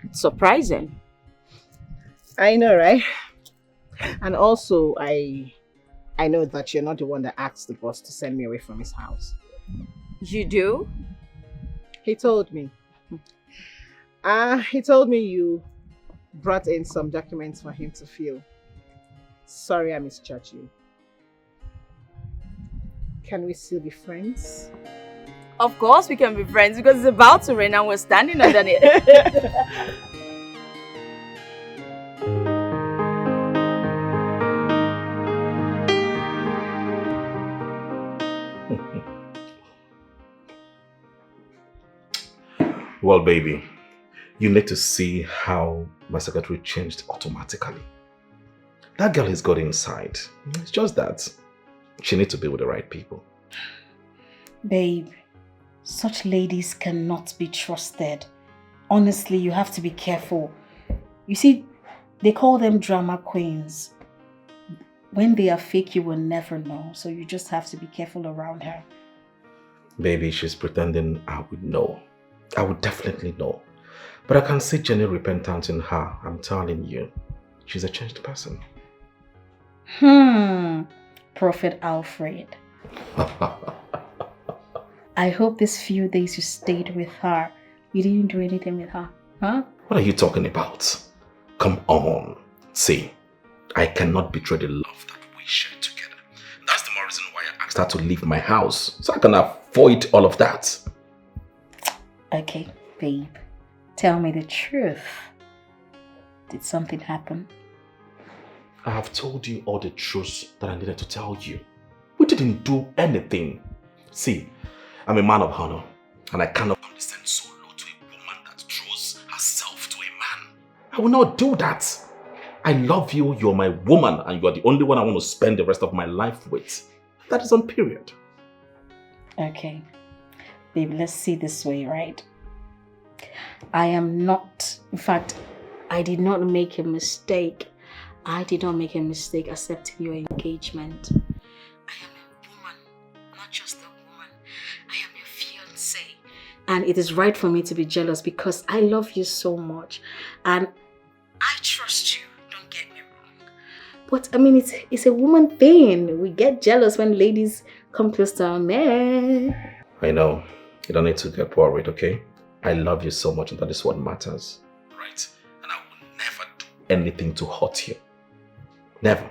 it's surprising. I know, right? And also, I know that you're not the one that asked the boss to send me away from his house. You do? He told me. He told me you brought in some documents for him to fill. Sorry I misjudged you. Can we still be friends? Of course we can be friends because it's about to rain and we're standing under it. Well, baby, you need to see how my secretary changed automatically. That girl has got inside. It's just that she needs to be with the right people. Babe, such ladies cannot be trusted. Honestly, you have to be careful. You see, they call them drama queens. When they are fake, you will never know. So you just have to be careful around her. Baby, she's pretending I would know. I would definitely know. But I can see genuine repentance in her. I'm telling you. She's a changed person. Prophet Alfred. I hope these few days you stayed with her, you didn't do anything with her, huh? What are you talking about? Come on. See, I cannot betray the love that we share together. That's the more reason why I asked her to leave my house. So I can avoid all of that. Okay, babe. Tell me the truth. Did something happen? I have told you all the truth that I needed to tell you. We didn't do anything. See, I'm a man of honor, and I cannot condescend so low to a woman that throws herself to a man. I will not do that. I love you, you're my woman, and you are the only one I want to spend the rest of my life with. That is on period. Okay. Babe, let's see this way, right? I am not, in fact, I did not make a mistake. I did not make a mistake accepting your engagement. I am a woman, not just a woman. I am your fiancé. And it is right for me to be jealous because I love you so much. And I trust you, don't get me wrong. But I mean, it's a woman thing. We get jealous when ladies come close to our man. I know. You don't need to get worried, okay? I love you so much and that is what matters. Right? And I will never do anything to hurt you. Never.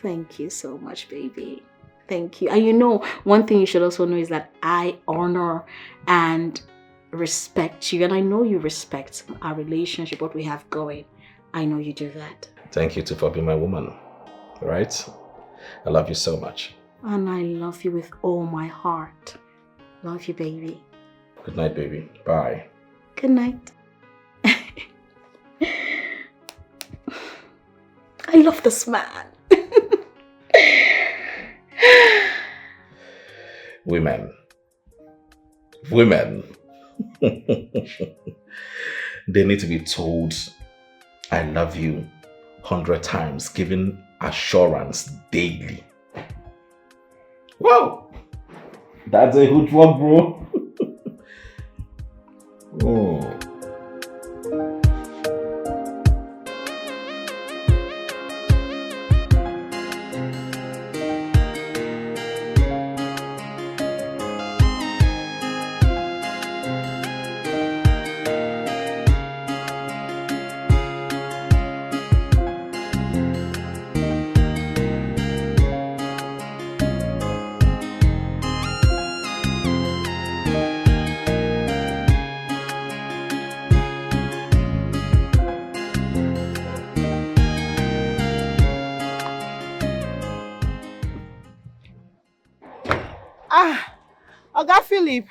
Thank you so much, baby. Thank you. And you know, one thing you should also know is that I honor and respect you. And I know you respect our relationship, what we have going. I know you do that. Thank you too for being my woman. Right? I love you so much. And I love you with all my heart. Love you, baby. Good night, baby. Bye. Good night. I love this man. Women. They need to be told, I love you 100 times, given assurance daily. Whoa! That's a good one, bro. Oh. Oga Philip.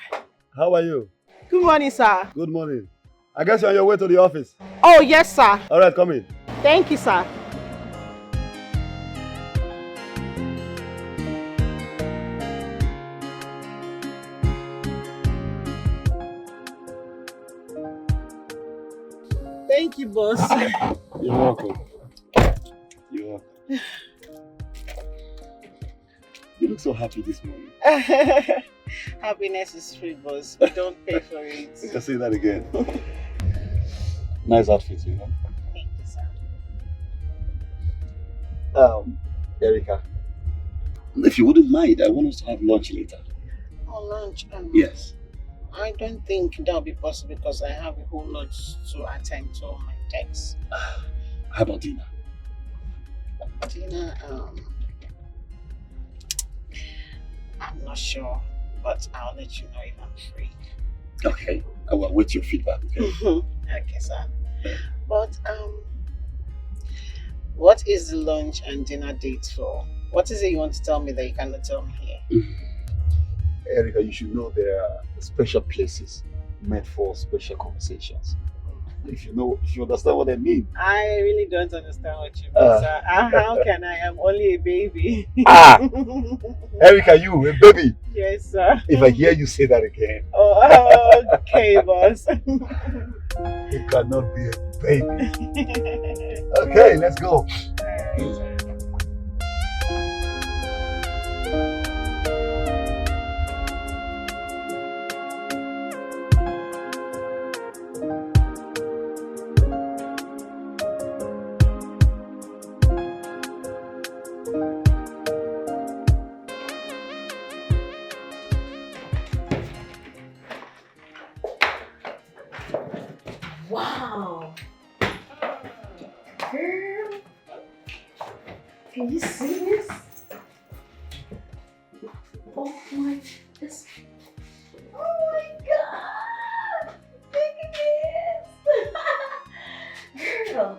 How are you? Good morning, sir. Good morning. I guess you're on your way to the office. Oh, yes, sir. All right, come in. Thank you, sir. Thank you, boss. You're welcome. You're welcome. You look so happy this morning. Happiness is free, boss. We don't pay for it. You can say that again. Nice outfit, you know. Thank you, sir. Erica, if you wouldn't mind, I want us to have lunch later. Oh, lunch? Yes. I don't think that'll be possible because I have a whole lot to attend to on my texts. How about dinner? Dinner, I'm not sure, but I'll let you know if I'm free. Okay, I will await your feedback. Okay, Okay, sir. But what is the lunch and dinner date for? What is it you want to tell me that you cannot tell me here? Erica, you should know there are special places meant for special conversations. If you understand what I mean. I really don't understand what you mean, sir. How can I? I'm only a baby. Erica, you a baby? Yes, sir. If I hear you say that again. Oh, okay, boss. You cannot be a baby. Okay, let's go. Wow. Girl. Can you see this? Oh my, this. Oh my God. Look at this. Girl.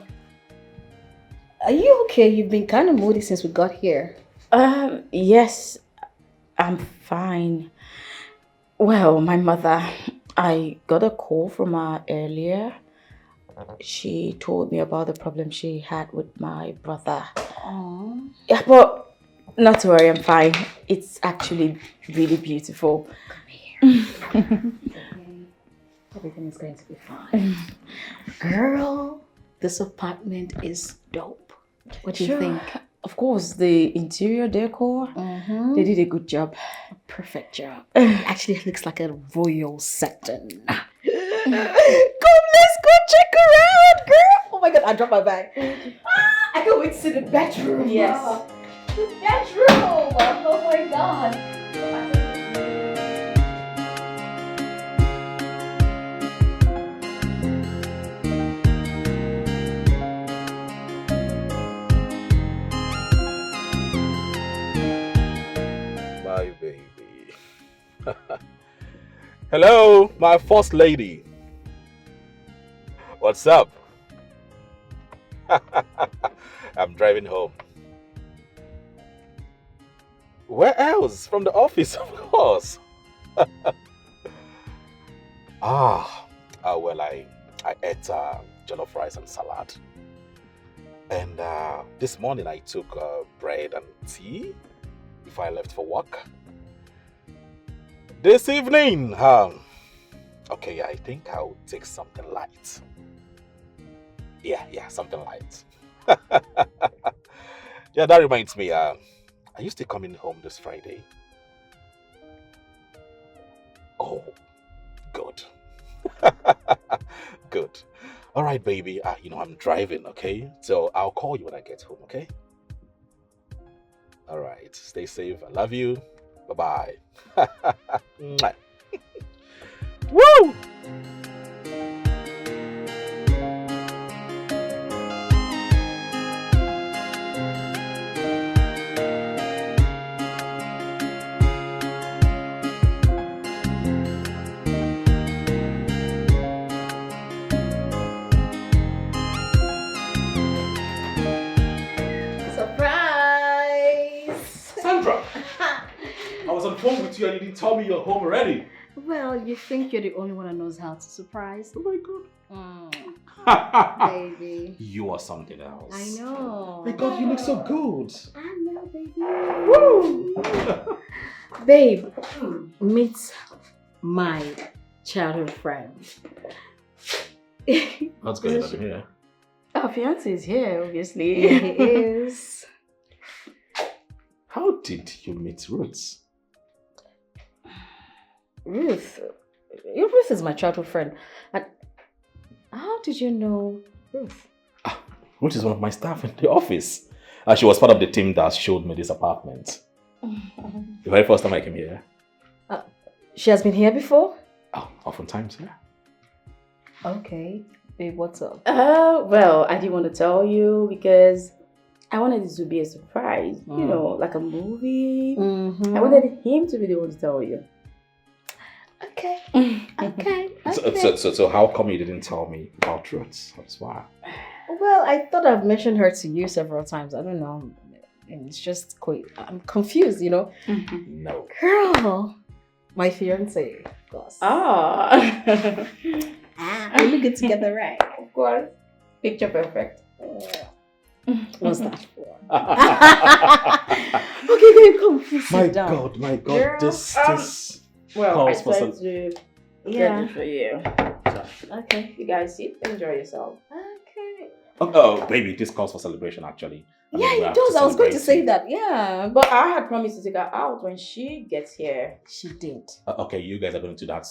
Are you okay? You've been kind of moody since we got here. Yes, I'm fine. Well, my mother, I got a call from her earlier. She told me about the problem she had with my brother. Aww. Yeah, but not to worry, I'm fine. It's actually really beautiful. Come here. Everything is going to be fine. Girl, this apartment is dope. What do you think? Of course, the interior decor, they did a good job. Perfect job. Actually, it looks like a royal setting. Come, let's go check around, girl. Oh my God, I dropped my bag. I can't wait to see the bedroom. Yes. The bedroom. Oh my God. My baby. Hello, my first lady. What's up? I'm driving home. Where else? From the office, of course. Well, I ate jollof rice and salad. And this morning I took bread and tea before I left for work. This evening, okay, I think I'll take something light. Yeah, something light. Yeah, that reminds me, are you still coming home this Friday? Oh, good. Good. All right, baby, I'm driving, okay? So I'll call you when I get home, okay? All right, stay safe. I love you. Bye-bye. Mwah. Woo! Surprise! Sandra! I was on the phone with you and you didn't tell me you're home already. Well, you think you're the only one that knows how to surprise? Oh my God. Baby. You are something else. I know. My God, you look so good. I know, baby. Woo! Babe, meet my childhood friend. What's going on here? Our fiance is here, obviously. Yeah, he is. How did you meet Ruth? Ruth. Ruth is my childhood friend. And how did you know Ruth? Ruth is one of my staff in the office. She was part of the team that showed me this apartment. The very first time I came here. She has been here before? Oh, oftentimes, yeah. Okay. Babe, what's up? Well, I didn't want to tell you because I wanted it to be a surprise. You know, like a movie. I wanted him to be the one to tell you. Okay. Okay. So how come you didn't tell me about truths? That's why. Well, I thought I've mentioned her to you several times. I don't know. And it's just quite, I'm confused, you know? No. Girl, my fiance, of course. We look good together, right? Of course. Picture perfect. What's that for? Okay, babe, come please My sit down. God, Girl, this well, calls I for tried some... to get Yeah. it for you. Okay, you guys sit, enjoy yourself. Okay. Oh, baby, this calls for celebration, actually. I mean, we Yeah, have it does. I was going to celebrate say it. that. Yeah. But I had promised to take her out when she gets here. She did. Okay, you guys are going to do that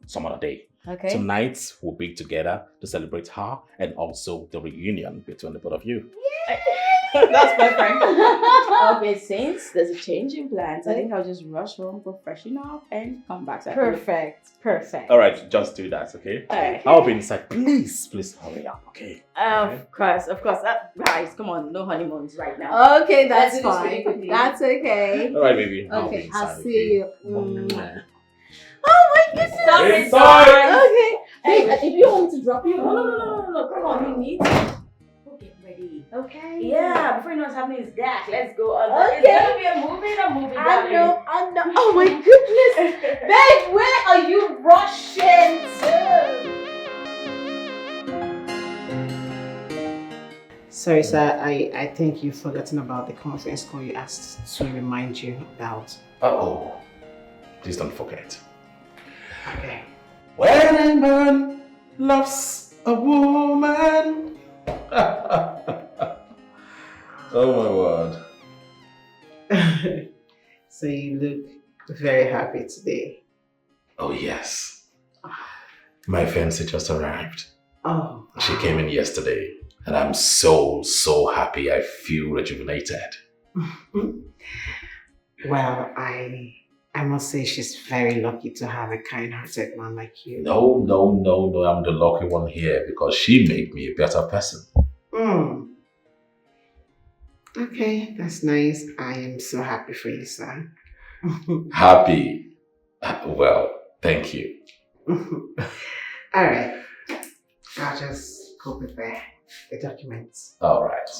some other day. Okay. Tonight, we'll be together to celebrate her and also the reunion between the both of you. That's perfect. Okay, since there's a change in plans, I think I'll just rush home, go freshen up, and come back. Perfect. Perfect. All right, just do that, okay? Alright. I'll be inside. Please hurry up, okay? Of course. Guys, come on, no honeymoons right now. Okay, that's Let's do this really fine. quickly. That's okay. All right, baby. Okay, I'll see you. Oh my goodness! Stop it, Inside. guys. Okay. Hey, if you want me to drop you, no. Come on, you need to go get ready. Okay. Yeah, before you know what's happening is that. Let's go. Okay. It's gonna be a movie. I know. Oh my goodness. Babe, where are you rushing to? Sorry, sir. I think you've forgotten about the conference call you asked to remind you about. Uh-oh. Please don't forget. Okay. When a man loves a woman. Oh my word. So you look very happy today. Oh yes. My fiancée just arrived. Oh. She came in yesterday and I'm so happy. I feel rejuvenated. Well, I must say she's very lucky to have a kind-hearted man like you. No, I'm the lucky one here because she made me a better person. Okay, that's nice. I am so happy for you, sir. Happy? Well, thank you. All right. I'll just go prepare the documents. All right.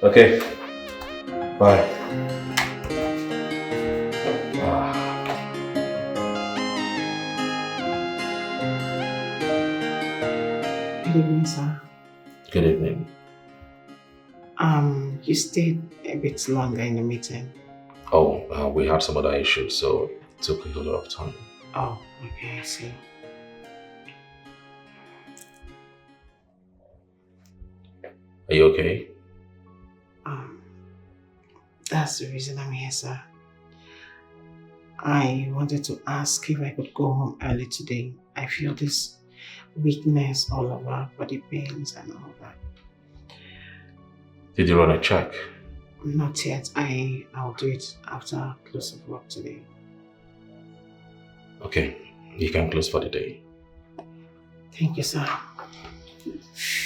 Okay. Bye. Good evening, sir. Good evening. You stayed a bit longer in the meeting. Oh, we had some other issues, so it took a lot of time. Oh, okay, I see. Are you okay? That's the reason I'm here, sir. I wanted to ask if I could go home early today. I feel this weakness all over, body pains and all that. Did you run a check? Not yet. I'll do it after close of work today. Okay, you can close for the day. Thank you, sir.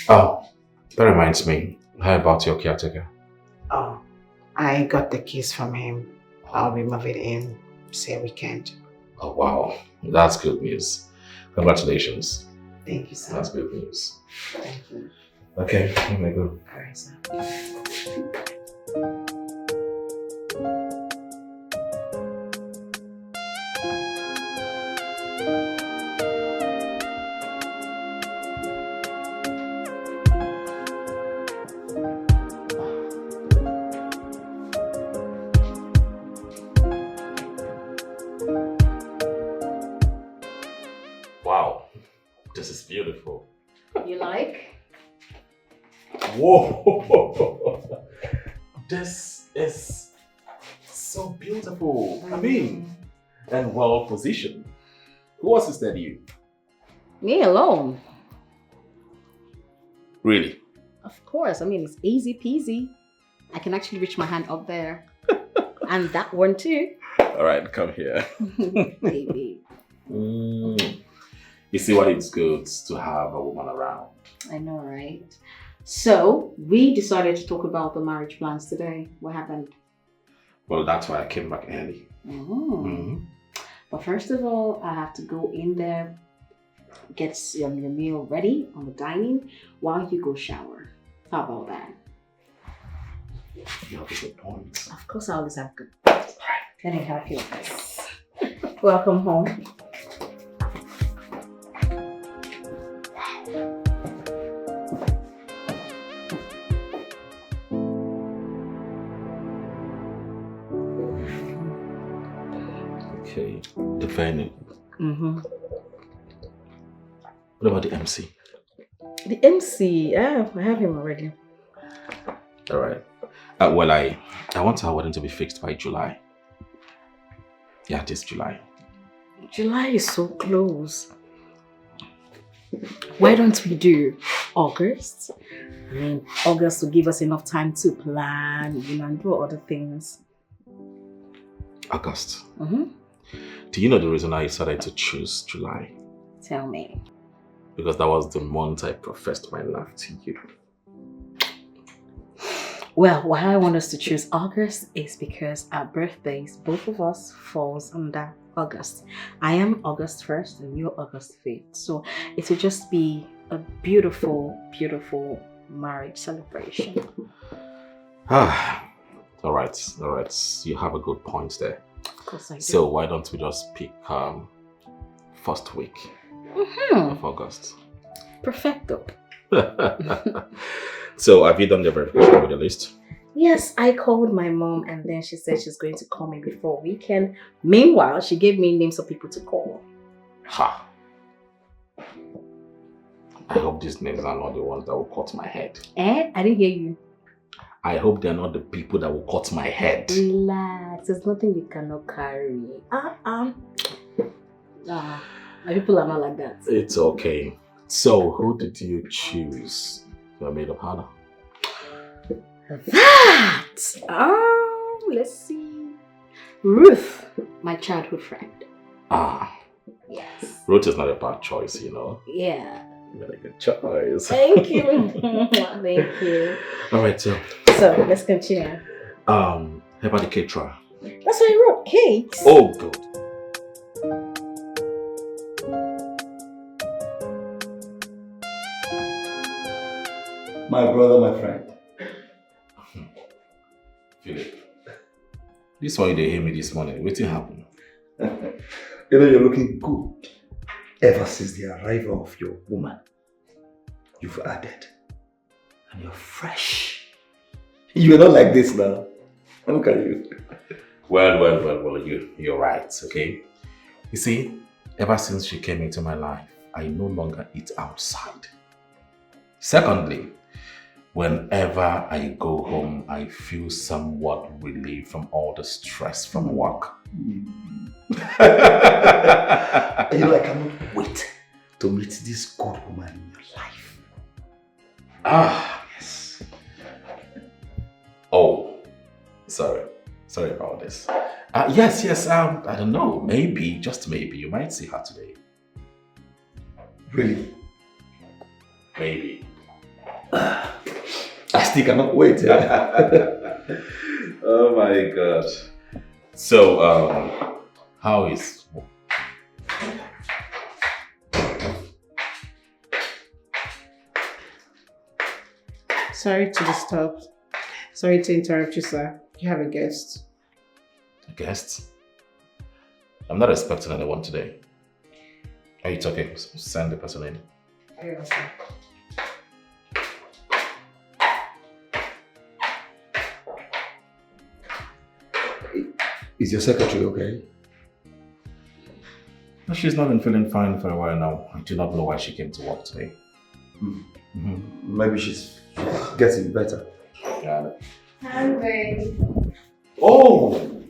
Oh, that reminds me. How about your caretaker? Oh, I got the keys from him. I'll be moving in, say weekend. Oh, wow. That's good news. Congratulations. Thank you, sir. That's good news. Thank you. Okay, let me go. All right, sir. Wow, this is beautiful. You like? Whoa! This is so beautiful. I mean, and well positioned. Who assisted you? Me alone. Really? Of course. I mean, it's easy peasy. I can actually reach my hand up there. And that one too. All right, come here. Baby. You see why it's good to have a woman around. I know, right? So, we decided to talk about the marriage plans today. What happened? Well, that's why I came back early. But first of all, I have to go in there, get your meal ready on the dining while you go shower. How about that? You have a good point. Of course, I always have good points. Let me help you with this. Welcome home. Okay, the venue. What about the MC? The MC, I have him already. All right. Well, I want our wedding to be fixed by July. Yeah, this July. July is so close. Why don't we do August? I mean, August will give us enough time to plan, and do other things. August. Do you know the reason I decided to choose July? Tell me. Because that was the month I professed my love to you. Well, why I want us to choose August is because our birthdays, both of us, falls under August. I am August 1st and you're August 5th. So it will just be a beautiful, beautiful marriage celebration. All right. You have a good point there. Of course I do. So why don't we just pick first week of August? Perfecto. So have you done the verification with the list? Yes, I called my mom and then she said she's going to call me before weekend. Meanwhile, she gave me names of people to call. Ha! I hope these names are not the ones that will cut my head. I didn't hear you. I hope they're not the people that will cut my head. Relax, there's nothing you cannot carry. My people are not like that. It's okay. So, who did you choose? Your maid of honor. That! Let's see. Ruth, my childhood friend. Yes. Ruth is not a bad choice, Yeah. You made a good choice. Thank you. Thank you. Alright, so let's continue. How about the caterer? That's what I wrote, cakes. Oh, good. My brother, my friend. Philip, this one you didn't hear me this morning. What happened? You're looking good. Ever since the arrival of your woman, you've added. And you're fresh. You're not like this now. Look at you. Well, you're right, okay? You see, ever since she came into my life, I no longer eat outside. Secondly, whenever I go home, I feel somewhat relieved from all the stress from work. I cannot wait to meet this good woman in your life. Yes. Oh, sorry about this. Yes, I don't know, maybe, just maybe, you might see her today. Really? Maybe. I still cannot wait. Oh my God. So, how is... Sorry to disturb. Sorry to interrupt you, sir. You have a guest. A guest? I'm not expecting anyone today. Oh, it's okay. Send the person in. Yes, sir. Is your secretary okay? No, she's not been feeling fine for a while now. I do not know why she came to work today. Maybe she's getting better. Yeah. Hi, baby. Oh!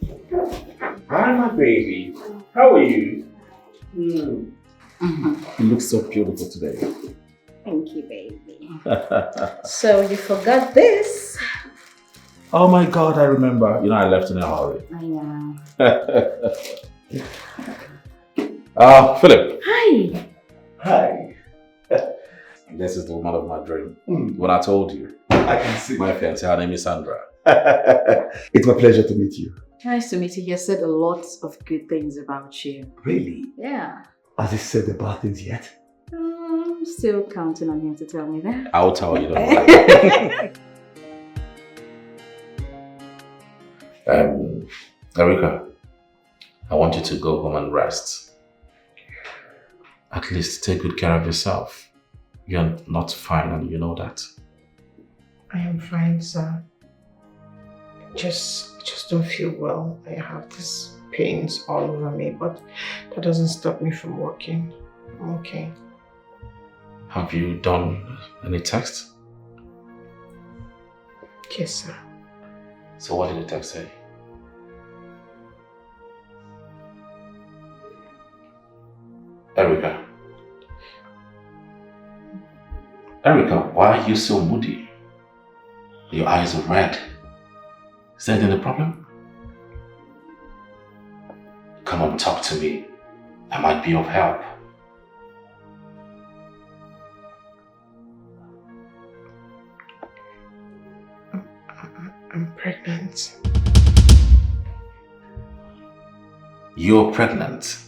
Hi, my baby. How are you? You look so beautiful today. Thank you, baby. So you forgot this. Oh my God, I remember. You know, I left in a hurry. I know. Philip. Hi. Hi. This is the woman of my dream. When I told you. I can see. My fiancée, her name is Sandra. It's my pleasure to meet you. Nice to meet you. He has said a lot of good things about you. Really? Yeah. Has he said the bad things yet? I'm still counting on him to tell me that. I'll tell you. Don't worry. Erica, I want you to go home and rest. At least take good care of yourself. You're not fine and you know that. I am fine, sir. Just don't feel well. I have these pains all over me, but that doesn't stop me from working. I'm okay. Have you done any text? Yes, sir. So what did the text say? Erica, why are you so moody? Your eyes are red. Is there any problem? Come on, talk to me. I might be of help. I'm pregnant. You're pregnant?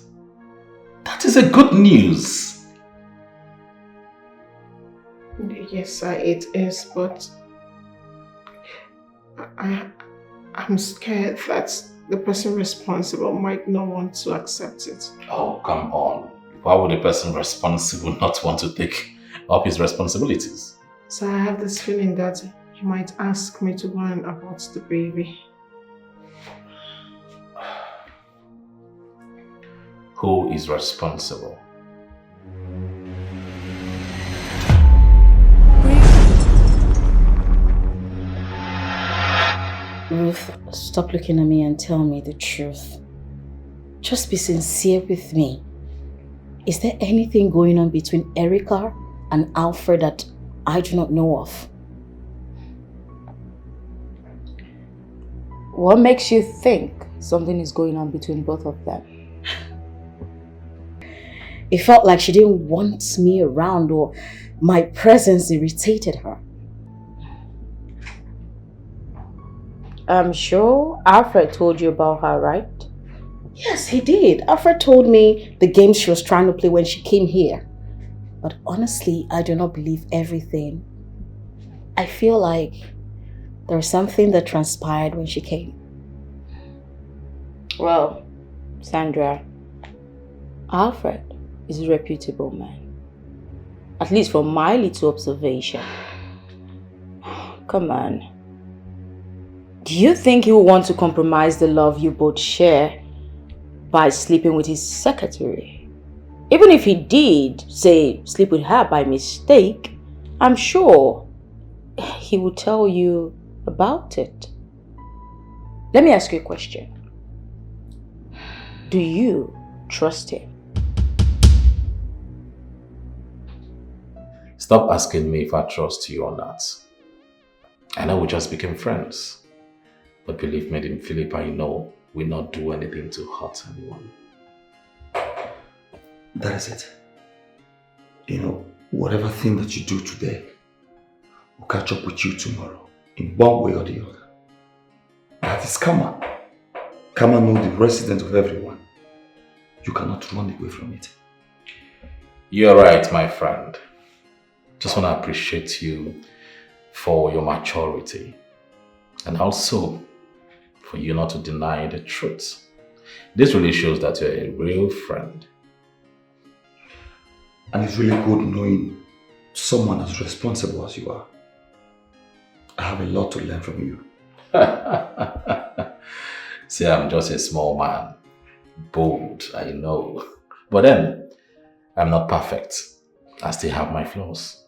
That is a good news. Yes, sir, it is, but I'm scared that the person responsible might not want to accept it. Oh, come on. Why would a person responsible not want to take up his responsibilities? So I have this feeling that he might ask me to go and abort the baby. Who is responsible? Ruth, stop looking at me and tell me the truth. Just be sincere with me. Is there anything going on between Erica and Alfred that I do not know of? What makes you think something is going on between both of them? It felt like she didn't want me around, or my presence irritated her. I'm sure Alfred told you about her, right? Yes, he did. Alfred told me the game she was trying to play when she came here. But honestly, I do not believe everything. I feel like there was something that transpired when she came. Well, Sandra, Alfred is a reputable man. At least from my little observation. Come on. Do you think he will want to compromise the love you both share by sleeping with his secretary? Even if he did, say, sleep with her by mistake, I'm sure he will tell you about it. Let me ask you a question. Do you trust him? Stop asking me if I trust you or not. I know we just became friends. But believe me, Philip, I know we'll not do anything to hurt anyone. That is it. You know, whatever thing that you do today will catch up with you tomorrow in one way or the other. That is karma. Karma knows the resident of everyone. You cannot run away from it. You're right, my friend. Just want to appreciate you for your maturity and also for you not to deny the truth. This really shows that you're a real friend. And it's really good knowing someone as responsible as you are. I have a lot to learn from you. See, I'm just a small man. Bold, I know. But then, I'm not perfect. I still have my flaws.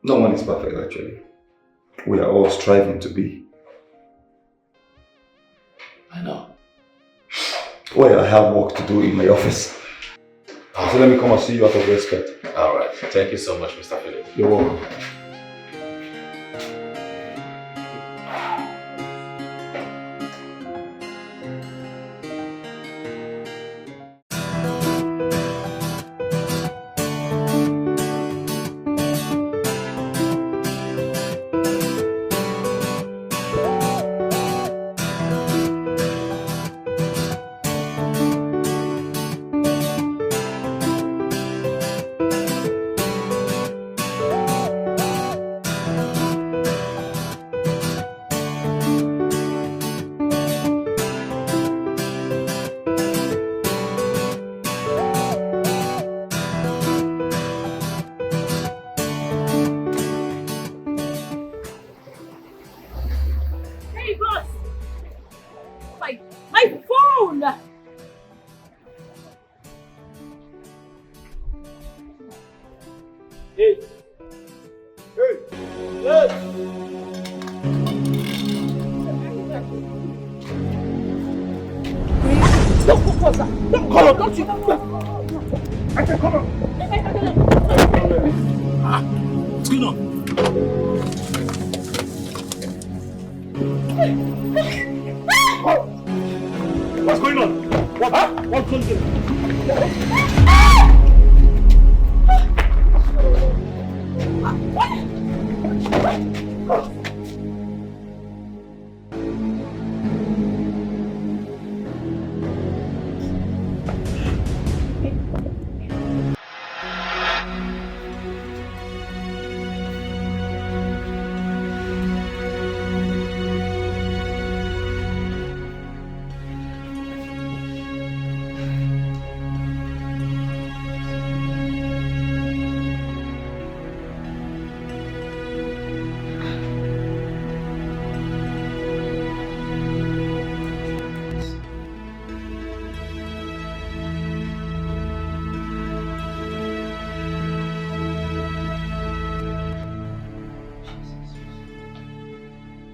No one is perfect, actually. We are all striving to be. I know. Well, I have work to do in my office. So let me come and see you out of respect. Alright. Thank you so much, Mr. Philip. You're welcome. Hey! Hey! Hey! Don't what's that? Don't come on, don't you? I said come on. What's going on? What's going on? What? Huh? What's going on?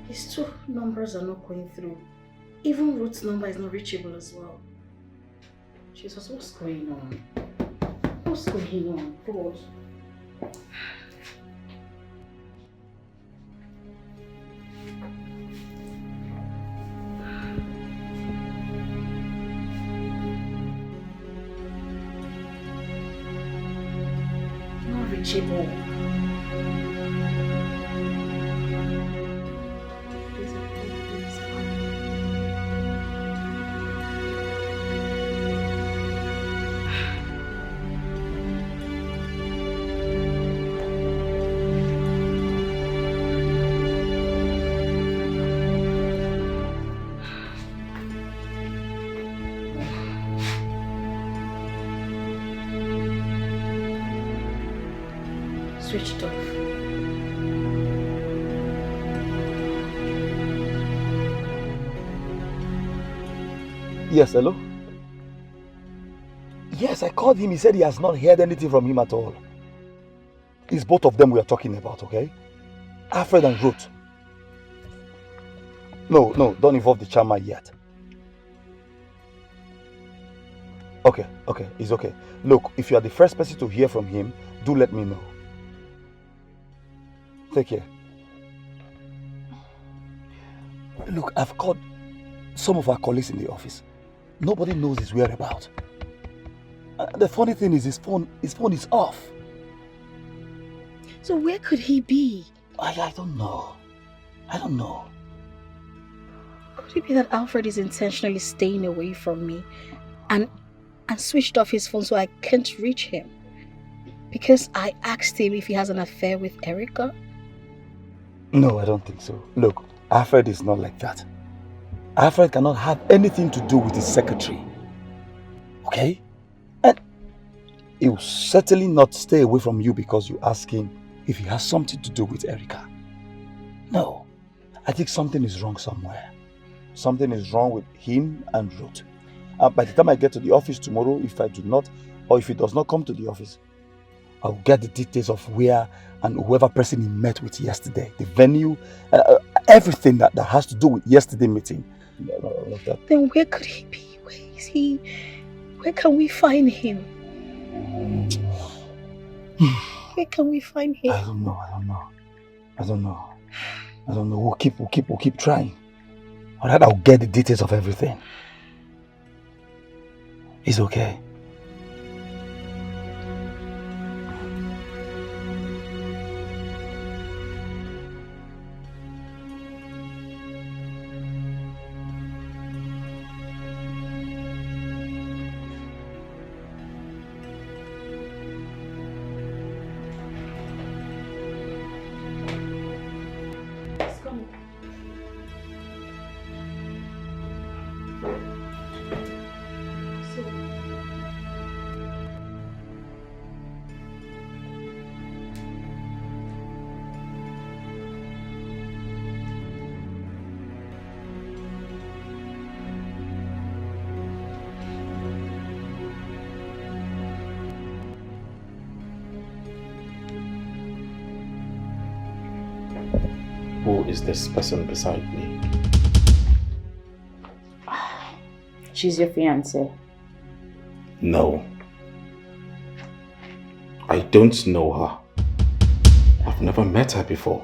His two numbers are not going through. Even Ruth's number is not reachable as well. Jesus, what's going on? What's going on? God. Not reachable. Switched off. Yes, hello? Yes, I called him. He said he has not heard anything from him at all. It's both of them we are talking about, okay? Alfred and Ruth. No, don't involve the chairman yet. Okay, it's okay. Look, if you are the first person to hear from him, do let me know. Take care. Look, I've called some of our colleagues in the office. Nobody knows his whereabouts. The funny thing is his phone is off. So where could he be? I don't know. I don't know. Could it be that Alfred is intentionally staying away from me and switched off his phone so I can't reach him? Because I asked him if he has an affair with Erica? No, I don't think so. Look, Alfred is not like that. Alfred cannot have anything to do with his secretary. Okay? And he will certainly not stay away from you because you ask him if he has something to do with Erica. No. I think something is wrong somewhere. Something is wrong with him and Ruth. By the time I get to the office tomorrow, if I do not, or if he does not come to the office, I'll get the details of where and whoever person he met with yesterday, the venue, everything that has to do with yesterday's meeting. Then where could he be? Where is he? Where can we find him? Where can we find him? I don't know. We'll keep trying. Alright, I'll get the details of everything. It's okay. Who is this person beside me? She's your fiancée. No. I don't know her. I've never met her before.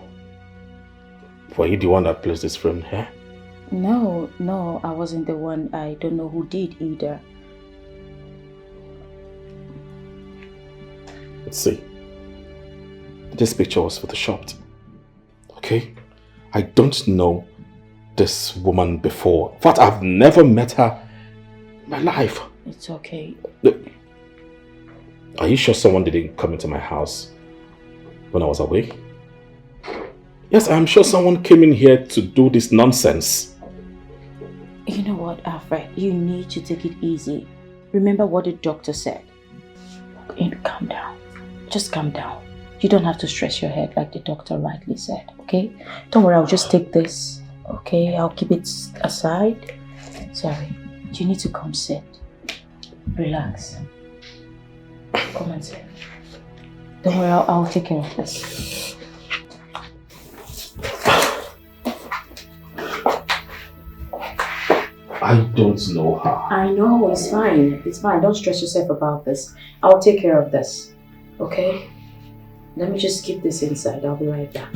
Were you the one that placed this frame here? No, I wasn't the one. I don't know who did either. Let's see. This picture was photoshopped. Okay? I don't know this woman before. In fact, I've never met her in my life. It's okay. Are you sure someone didn't come into my house when I was away? Yes, I'm sure someone came in here to do this nonsense. You know what, Alfred? You need to take it easy. Remember what the doctor said. Calm down. Just calm down. You don't have to stress your head like the doctor rightly said, okay? Don't worry, I'll just take this, okay? I'll keep it aside. Sorry, you need to come sit. Relax. Come and sit. Don't worry, I'll take care of this. I don't know her. I know, it's fine. It's fine. Don't stress yourself about this. I'll take care of this, okay? Let me just keep this inside. I'll be right back.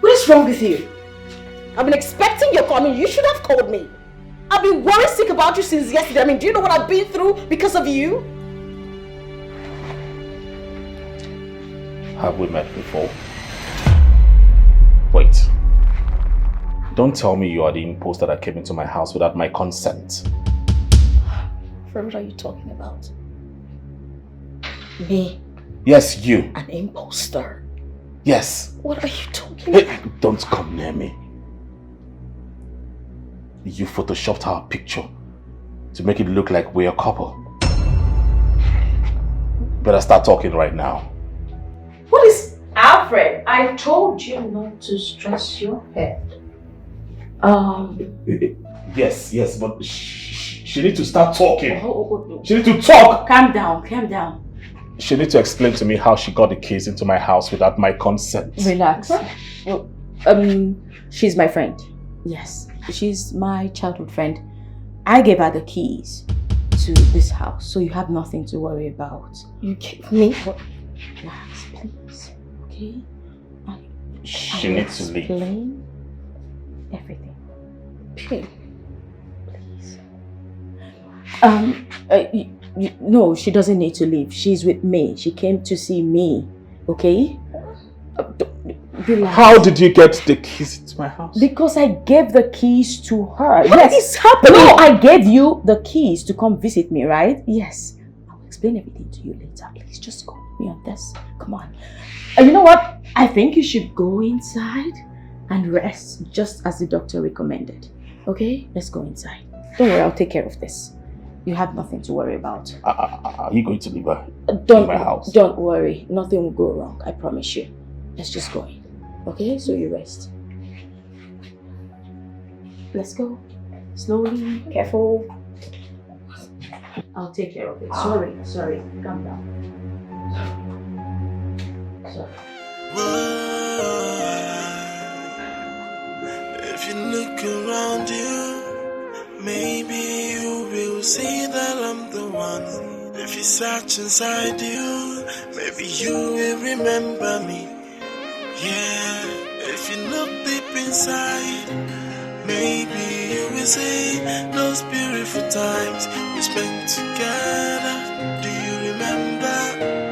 What's wrong with you? I've been expecting your call. I mean, you should have called me. I've been worried sick about you since yesterday. I mean, do you know what I've been through because of you? Have we met before? Wait. Don't tell me you are the imposter that came into my house without my consent. What are you talking about? Me? Yes, you. An imposter? Yes. What are you talking about? Hey, don't come near me. You photoshopped our picture to make it look like we're a couple. Better start talking right now. What is... Alfred, I told you not to stress your head. Yes, but she needs to start talking. Oh. She needs to talk. Calm down. She needs to explain to me how she got the keys into my house without my consent. Relax. Well, she's my friend. Yes, she's my childhood friend. I gave her the keys to this house, so you have nothing to worry about. You gave me? Relax, please. Okay? She needs to leave. Explain everything. Okay. Please. No, she doesn't need to leave. She's with me. She came to see me. Okay? Relax. How did you get the keys into my house? Because I gave the keys to her. What is happening? No, I gave you the keys to come visit me, right? Yes. I'll explain everything to you later. Please just go with me on this. Come on. You know what? I think you should go inside and rest just as the doctor recommended. Okay? Let's go inside. Don't worry, I'll take care of this. You have nothing to worry about. Are you going to leave her in my house? Don't worry. Nothing will go wrong. I promise you. Let's just go in. Okay? So you rest. Let's go. Slowly. Careful. I'll take care of it. Sorry. Calm down. Sorry. If you look around you, maybe you will see that I'm the one. If you search inside you, maybe you will remember me. Yeah, if you look deep inside, maybe you will see those beautiful times we spent together. Do you remember,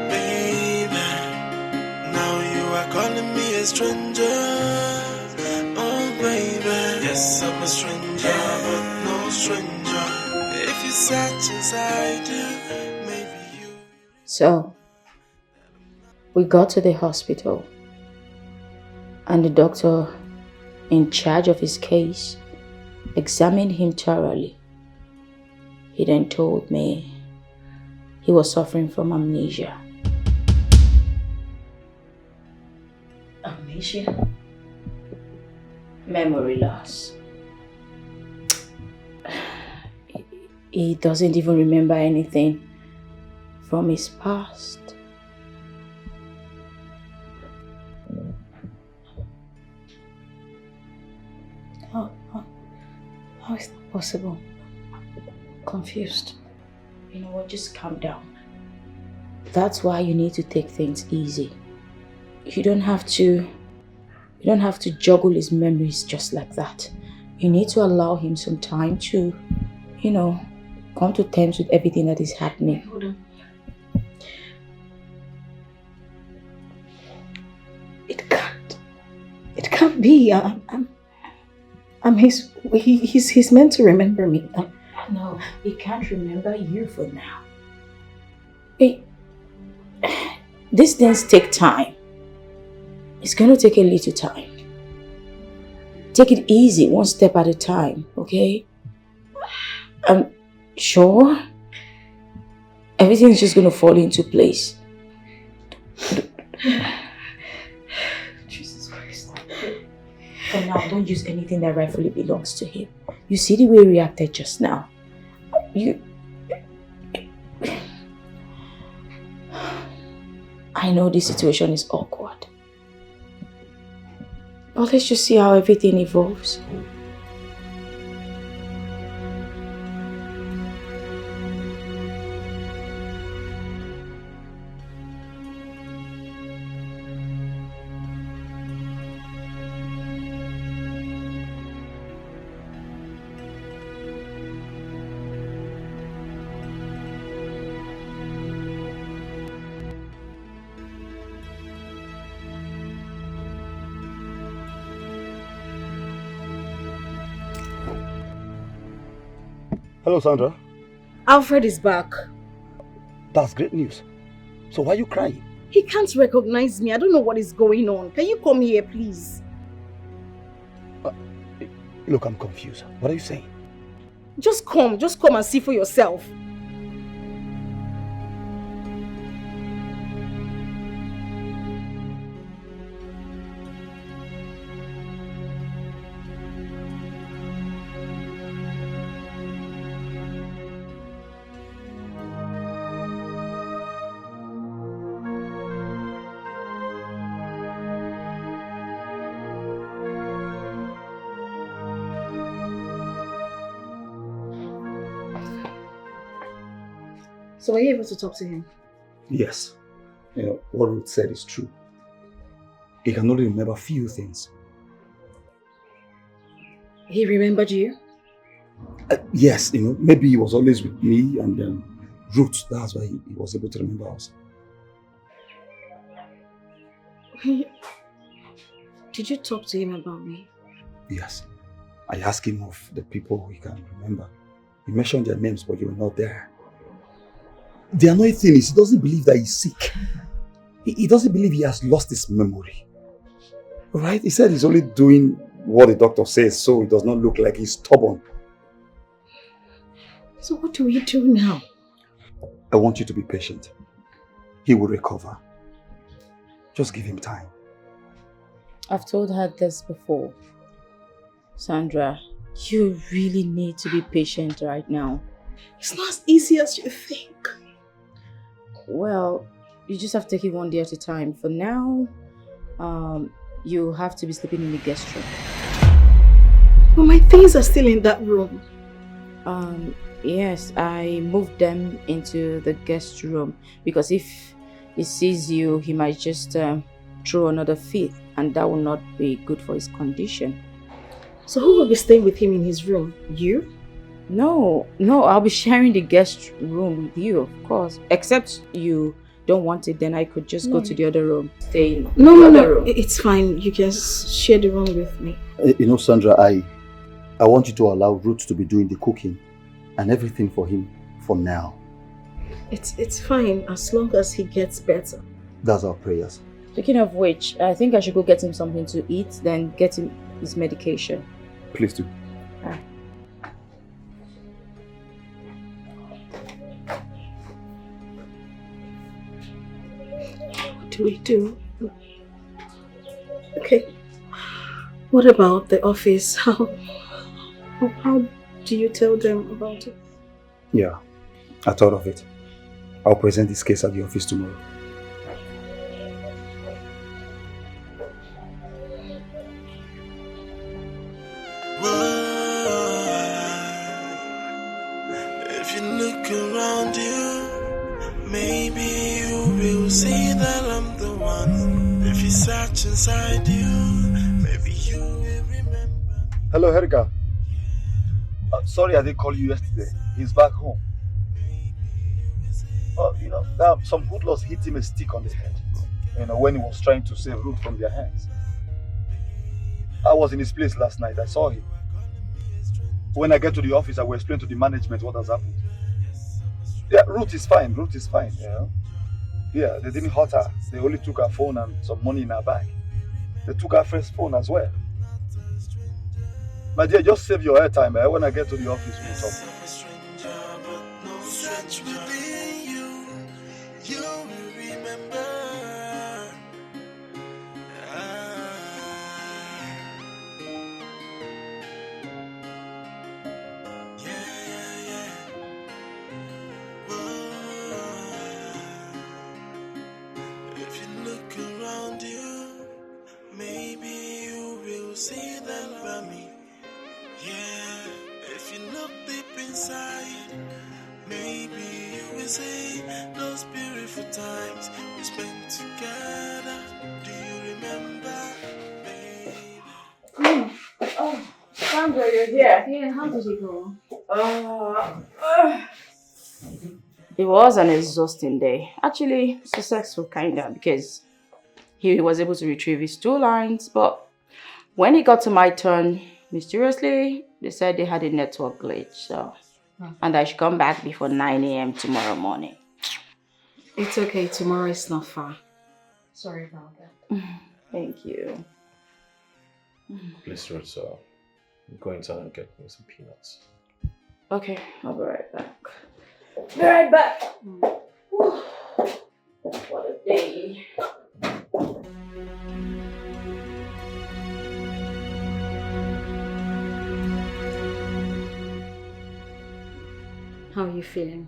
baby? Now you are calling me a stranger. Oh, baby, yes, I'm a stranger, but no stranger. If you search inside you, maybe you... So, we got to the hospital and the doctor in charge of his case, examined him thoroughly. He then told me he was suffering from amnesia. Amnesia? Memory loss. He doesn't even remember anything from his past. How is that possible? Confused. You know what, just calm down. That's why you need to take things easy. You don't have to juggle his memories just like that. You need to allow him some time to, come to terms with everything that is happening. Hold on. It can't be. He's meant to remember me. No, he can't remember you for now. These things take time. It's going to take a little time. Take it easy, one step at a time, okay? I'm sure everything's just going to fall into place. Jesus Christ. For now, don't use anything that rightfully belongs to him. You see the way he reacted just now. I know this situation is awkward. But let's just see how everything evolves. Hello, Sandra. Alfred is back. That's great news. So why are you crying? He can't recognize me. I don't know what is going on. Can you come here, please? Look, I'm confused. What are you saying? Just come and see for yourself. So were you able to talk to him? Yes. What Ruth said is true. He can only remember a few things. He remembered you? Yes, maybe he was always with me and Ruth, that's why he was able to remember us. Did you talk to him about me? Yes. I asked him of the people he can remember. He mentioned their names, but you were not there. The annoying thing is he doesn't believe that he's sick. He doesn't believe he has lost his memory. Alright? He said he's only doing what the doctor says so it does not look like he's stubborn. So what do we do now? I want you to be patient. He will recover. Just give him time. I've told her this before. Sandra, you really need to be patient right now. It's not as easy as you think. Well, you just have to take it one day at a time. For now, you have to be sleeping in the guest room. But my things are still in that room. Yes, I moved them into the guest room because if he sees you, he might just throw another fit, and that will not be good for his condition. So who will be staying with him in his room? You? No, I'll be sharing the guest room with you, of course. Except you don't want it, then I could just go to the other room. Stay in the other room. It's fine. You can share the room with me. Sandra, I want you to allow Ruth to be doing the cooking and everything for him for now. It's fine as long as he gets better. That's our prayers. Speaking of which, I think I should go get him something to eat, then get him his medication. Please do. What do we do? Okay. What about the office? How do you tell them about it? Yeah, I thought of it. I'll present this case at the office tomorrow. If you look around you, maybe you will see that I'm the one. If you search inside you, maybe you will remember. Hello, Herika. Sorry I didn't call you yesterday. He's back home. Some hoodlums hit him a stick on the head. When he was trying to save Ruth from their hands. I was in his place last night. I saw him. When I get to the office, I will explain to the management what has happened. Yeah, Ruth is fine. Yeah, they didn't hurt her. They only took her phone and some money in her bag. They took her first phone as well. My dear, just save your airtime. When I get to the office, we'll talk. You will remember. Yeah. If you look around you, maybe you will see them by me. Yeah, if you look deep inside, maybe you will see those beautiful times we spent together. Do you remember, baby? Oh, Sandra, you're here. Yeah, how did it go? It was an exhausting day. Actually, successful kinda, because he was able to retrieve his 2 lines, but when it got to my turn, mysteriously, they said they had a network glitch, and I should come back before 9 a.m. tomorrow morning. It's okay, tomorrow is not far. Sorry about that. Thank you. Please, Ruth, go inside and get me some peanuts. Okay, I'll be right back. Be right back. What a day. How are you feeling?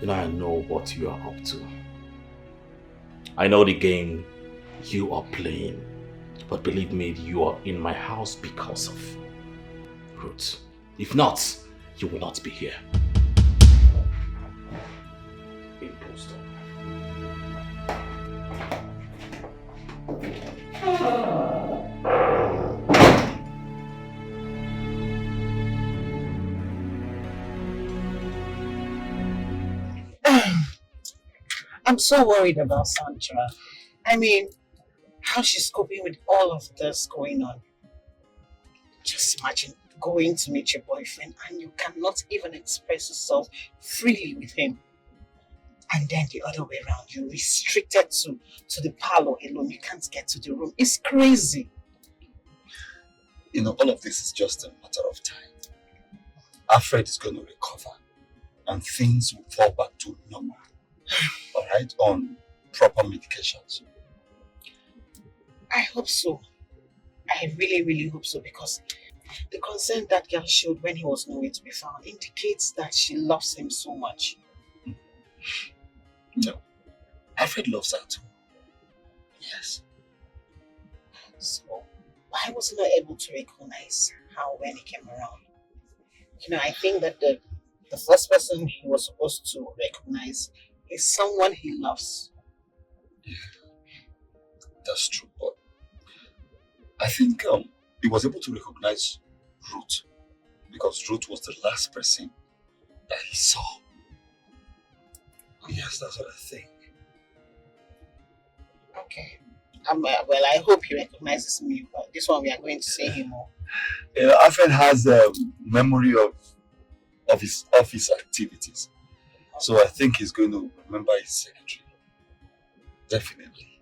I know what you are up to. I know the game you are playing. But believe me, you are in my house because of Ruth. If not, you will not be here. Impostor. I'm so worried about Sandra. I mean, how she's coping with all of this going on. Just imagine going to meet your boyfriend and you cannot even express yourself freely with him. And then the other way around, you're restricted to the parlor alone. You can't get to the room. It's crazy. All of this is just a matter of time. Alfred is going to recover and things will fall back to normal. Alright? On proper medications. I hope so. I really, really hope so, because the concern that girl showed when he was nowhere to be found indicates that she loves him so much. No. Alfred loves her too. Yes. So, why was he not able to recognize her when he came around? I think that the first person he was supposed to recognize is someone he loves. Yeah. That's true, but I think he was able to recognize Ruth because Ruth was the last person that he saw. Yes, that's what I think. Okay. Well, I hope he recognizes me, but this one we are going to see him more. Alfred has a memory of his office activities. So I think he's going to remember his secretary. Definitely.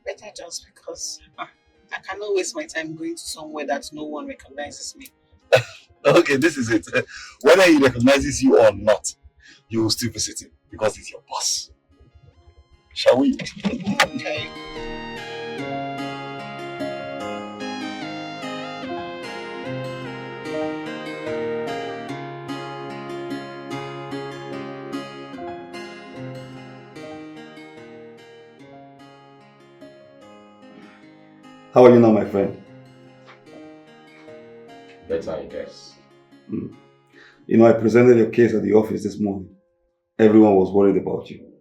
Better just because I cannot waste my time going to somewhere that no one recognizes me. Okay, this is it. Whether he recognizes you or not, you will still visit him because he's your boss. Shall we? Okay. How are you now, my friend? Better, I guess. You know, I presented your case at the office this morning. Everyone was worried about you.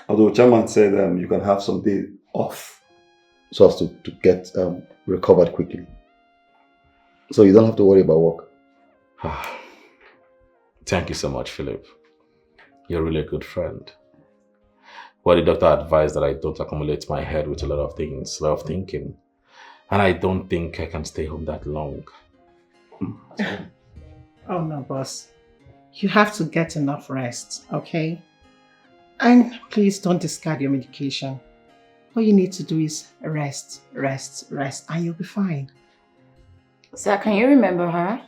Although Chairman said you can have some day off so as to get recovered quickly. So you don't have to worry about work. Thank you so much, Philip. You're really a good friend. Well, the doctor advised that I don't accumulate my head with a lot of things, a lot of thinking. And I don't think I can stay home that long. Oh no, boss. You have to get enough rest, okay? And please don't discard your medication. All you need to do is rest, rest, rest, and you'll be fine. Sir, can you remember her?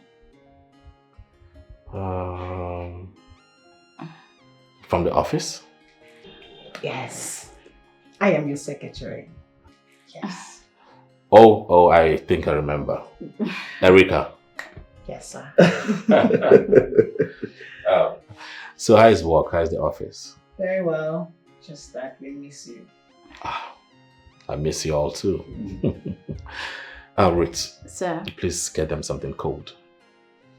From the office? Yes. I am your secretary. Yes. Oh, I think I remember. Erika. Yes, sir. So how is work? How is the office? Very well. Just that we miss you. I miss you all too. Ruth. Sir. Please get them something cold.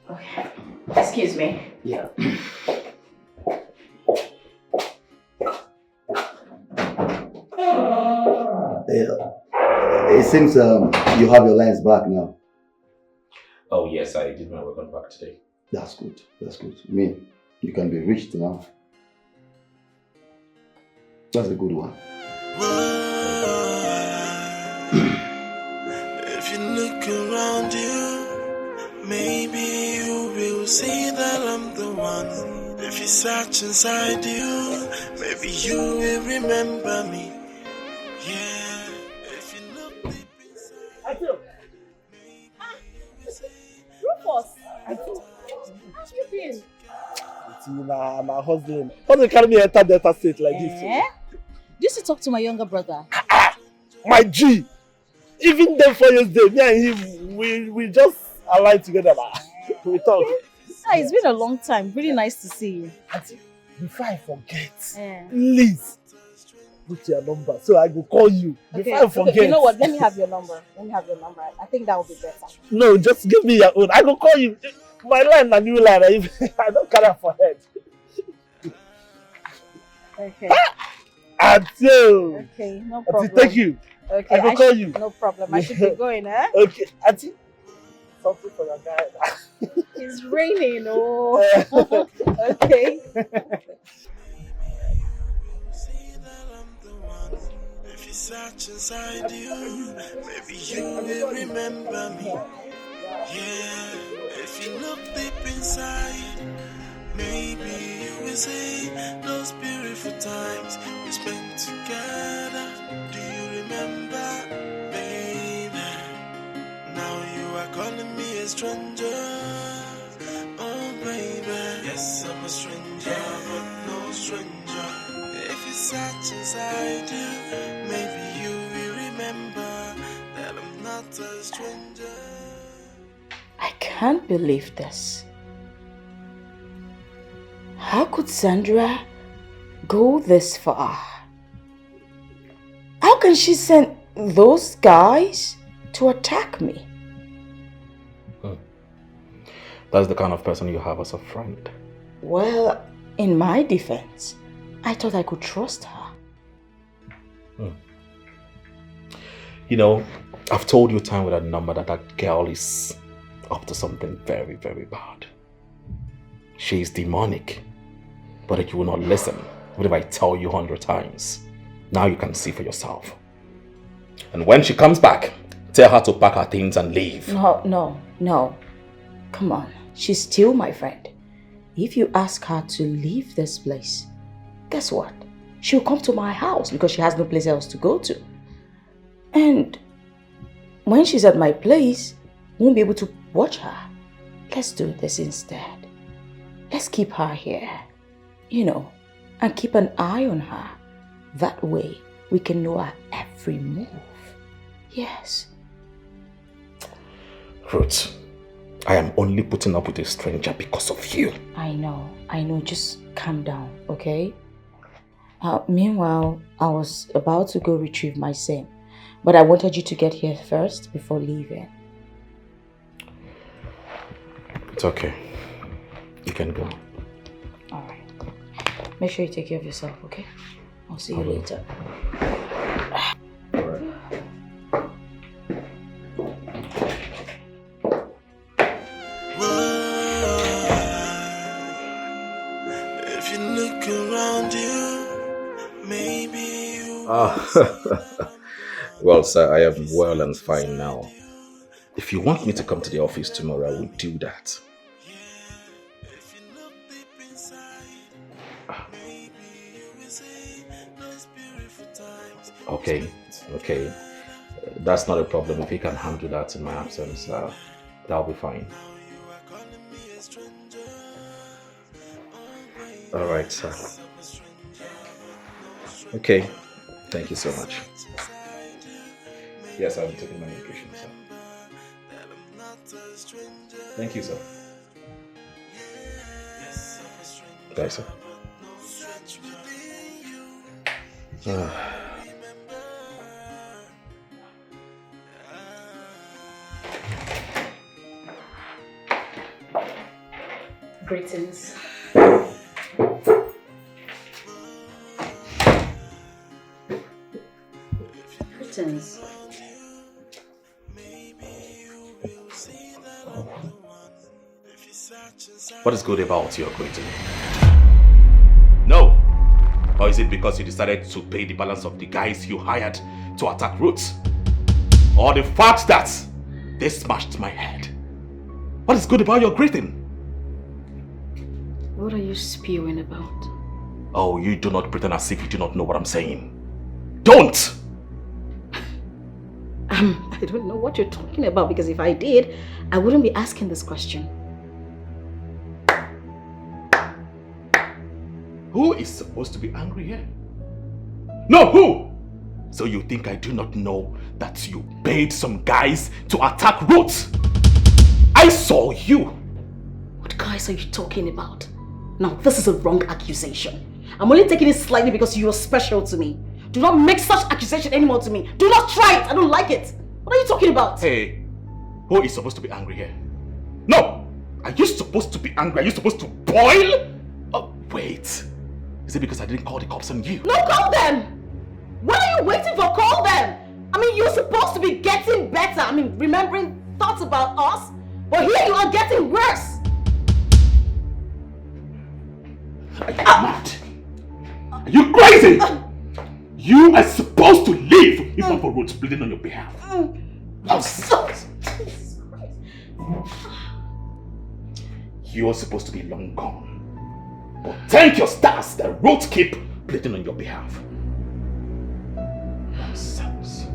Okay. Excuse me. Yeah. It seems you have your lens back now. Oh yes, I did my work on back today. That's good. That's good. I mean, you can be reached now. That's a good one. If you look around you, maybe you will see that I'm the one. If you search inside you, maybe you will remember me. Yeah, if you look deep inside. Rufus, how you been? My husband. How they carry me enter Delta State like this? You used to talk to my younger brother. My G! Even then 4 years ago, me and him, we just aligned together. We talk. It's been a long time. Really nice to see you. Auntie, before I forget, please put your number so I will call you. Before I forget. Okay, you know what? Let me have your number. I think that would be better. No, just give me your own. I will call you. My line, a new line. I don't carry it for head. Okay. Auntie! Okay, no problem. Auntie, thank you. Okay, I will call you. No problem. I should be going, eh? Okay, Auntie. Something for your guy. It's raining, oh. Okay. If you search inside you, maybe you will remember me. Yeah, if you look deep inside, maybe you will see those beautiful times we spent together. Do you remember, baby? Now you are calling me a stranger. Oh, baby. Yes, I'm a stranger, but no stranger. If you search inside you, maybe you will remember that I'm not a stranger. I can't believe this. How could Sandra go this far? How can she send those guys to attack me? That's the kind of person you have as a friend. Well, in my defense, I thought I could trust her. You know, I've told you time with a number that girl is up to something very, very bad. She is demonic. But you will not listen, even if I tell you 100 times. Now you can see for yourself. And when she comes back, tell her to pack her things and leave. No. Come on. She's still my friend. If you ask her to leave this place, guess what? She'll come to my house because she has no place else to go to. And when she's at my place, won't be able to watch her. Let's do this instead. Let's keep her here, and keep an eye on her. That way, we can know her every move. Yes. Ruth, I am only putting up with a stranger because of you. I know. Just calm down, okay? Meanwhile, I was about to go retrieve my sim, but I wanted you to get here first before leaving. It's okay. You can go. Alright. Make sure you take care of yourself, okay? I'll see you later. Alright. If you look around you, maybe you Well, sir, I am well and fine now. If you want me to come to the office tomorrow, I will do that. Okay. That's not a problem. If you can handle that in my absence, that'll be fine. All right, sir. Okay. Thank you so much. Yes, I'll be taking my medication, sir. Thank you, sir. Bye, sir. Greetings. Greetings. What is good about your greeting? No! Or is it because you decided to pay the balance of the guys you hired to attack Ruth? Or the fact that they smashed my head? What is good about your greeting? What are you spewing about? Oh, you do not pretend as if you do not know what I'm saying. Don't! I don't know what you're talking about, because if I did, I wouldn't be asking this question. Who is supposed to be angry here? No, who? So you think I do not know that you paid some guys to attack Ruth? I saw you! What guys are you talking about? Now, this is a wrong accusation. I'm only taking it slightly because you are special to me. Do not make such accusation anymore to me. Do not try it. I don't like it. What are you talking about? Hey, who is supposed to be angry here? No! Are you supposed to be angry? Are you supposed to boil? Oh, wait. Is it because I didn't call the cops on you? No, call them! What are you waiting for? Call them! I mean, you're supposed to be getting better. I mean, remembering thoughts about us. But here you are getting worse. Are you mad? Are you crazy? You are supposed to leave if not for Ruth bleeding on your behalf. You're supposed to be long gone. But thank your stars that Ruth keep bleeding on your behalf. Nonsense.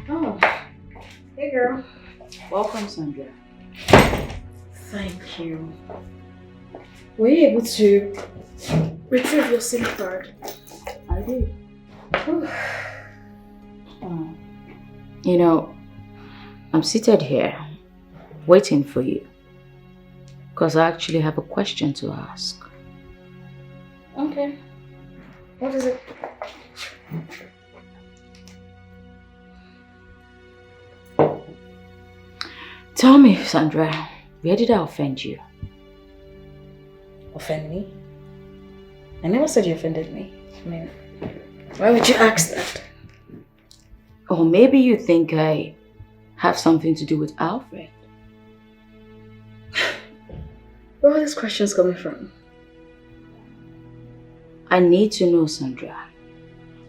Oh, hey girl. Welcome, Sandra. Thank you. Were you able to retrieve your SIM card? I did. I'm seated here, waiting for you. Because I actually have a question to ask. Okay. What is it? Tell me, Sandra, where did I offend you? Offend me? I never said you offended me. I mean, why would you ask that? Or maybe you think I have something to do with Alfred. Where are these questions coming from? I need to know, Sandra.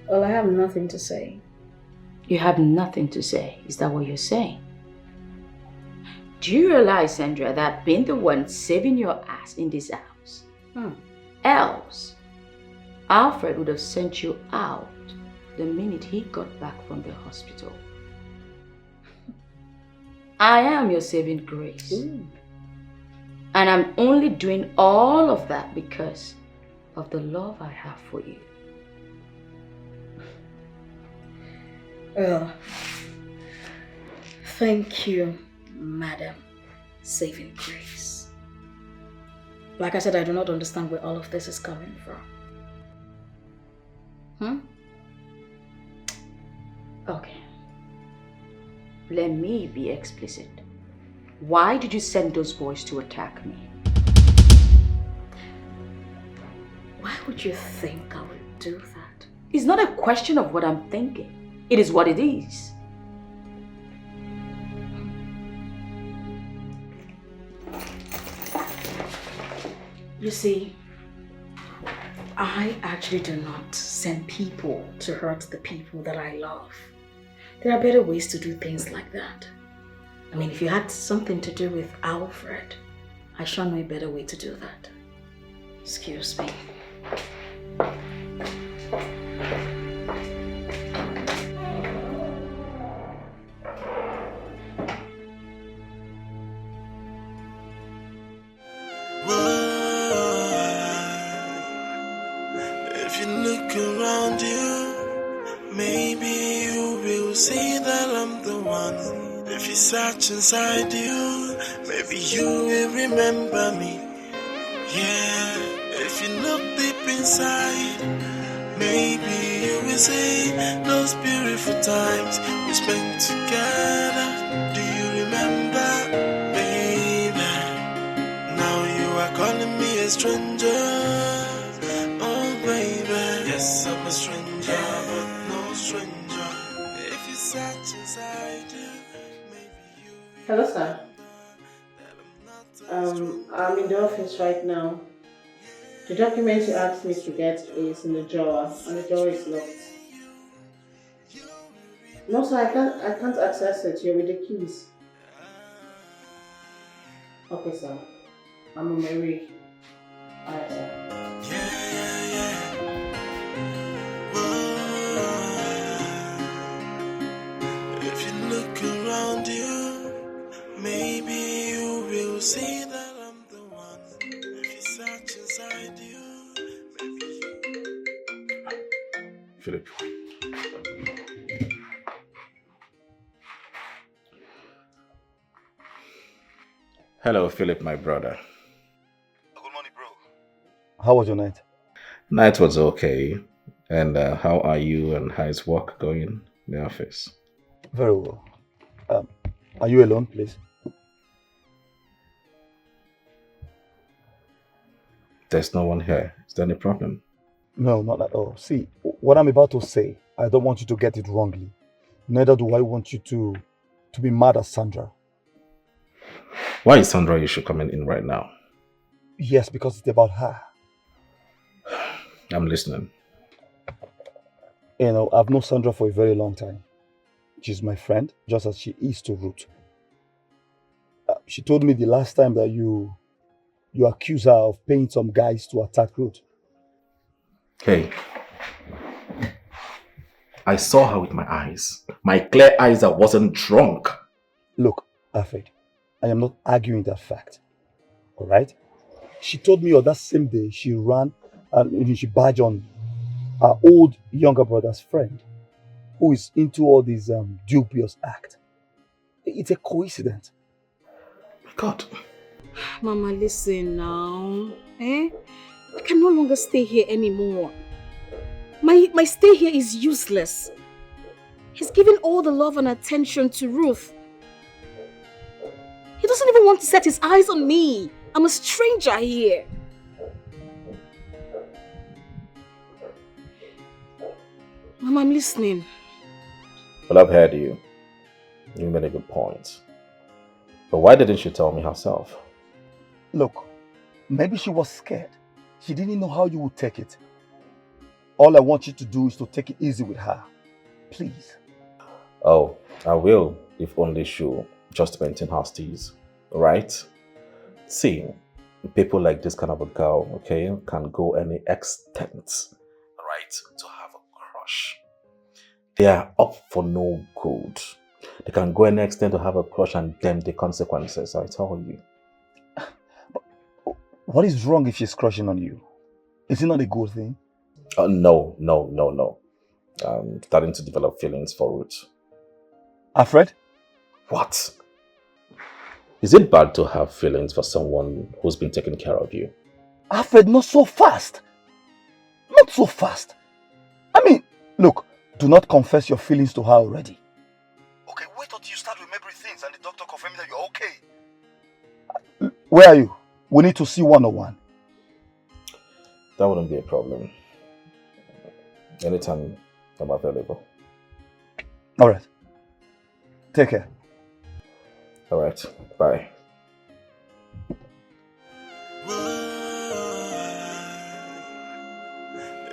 Well, I have nothing to say. You have nothing to say. Is that what you're saying? Do you realize, Sandra, that I've been the one saving your ass in this house? Else, Alfred would have sent you out the minute he got back from the hospital. I am your saving grace. Ooh. And I'm only doing all of that because of the love I have for you. Well, thank you, Madam Saving Grace. Like I said, I do not understand where all of this is coming from. Okay. Let me be explicit. Why did you send those boys to attack me? Why would you think I would do that? It's not a question of what I'm thinking. It is what it is. You see, I actually do not send people to hurt the people that I love. There are better ways to do things like that. I mean, if you had something to do with Alfred, I sure know a better way to do that. Excuse me. If you look around you, maybe you will see that I'm the one. If you search inside you, maybe you will remember me. Yeah, if you look deep inside, maybe you will see those beautiful times we spent together. Do you remember, baby? Now you are calling me a stranger. Oh, baby. Yes, I'm a stranger, but no stranger. If you search inside you, maybe you will. Hello, sir. I'm in the office right now. The document you asked me to get is in the drawer, and the drawer is locked. No, sir, I can't access it. You're with the keys. Okay, sir. I'm on my way. Alright, sir. If you look around you, maybe you will see that I'm the one. If you search inside you, maybe you... Philip. Hello, Philip, my brother. Good morning, bro. How was your night? Night was okay. And how are you and how is work going in the office? Very well. Are you alone, please? There's no one here. Is there any problem? No, not at all. See, what I'm about to say, I don't want you to get it wrongly. Neither do I want you to be mad at Sandra. Why is Sandra issue coming in right now? Yes, because it's about her. I'm listening. You know, I've known Sandra for a very long time. She's my friend, just as she is to Ruth. She told me the last time that you accuse her of paying some guys to attack Ruth. Hey, I saw her with my eyes. My clear eyes, I wasn't drunk. Look, Alfred, I am not arguing that fact. All right? She told me on that same day she ran and she badged on her old younger brother's friend who is into all these dubious acts. It's a coincidence. God. Mama, listen now. I can no longer stay here anymore. My stay here is useless. He's giving all the love and attention to Ruth. He doesn't even want to set his eyes on me. I'm a stranger here. Mom, I'm listening. Well, I've heard you. You made a good point. But why didn't she tell me herself? Look, maybe she was scared. She didn't know how you would take it. All I want you to do is to take it easy with her. Please. Oh, I will, if only she'll just maintain her steez. Right? See, people like this kind of a girl, okay, can go any extent, right, to have a crush. They are up for no good. They can go any extent to have a crush and damn the consequences, I tell you. What is wrong if she's crushing on you? Is it not a good thing? No. I'm starting to develop feelings for Ruth. Alfred? What? Is it bad to have feelings for someone who's been taking care of you? Alfred, not so fast. Not so fast. I mean, look, do not confess your feelings to her already. Okay, wait until you start remembering things and the doctor confirms that you're okay. Where are you? We need to see one-on-one. That wouldn't be a problem. Anytime I'm available. Alright. Take care. Alright, bye.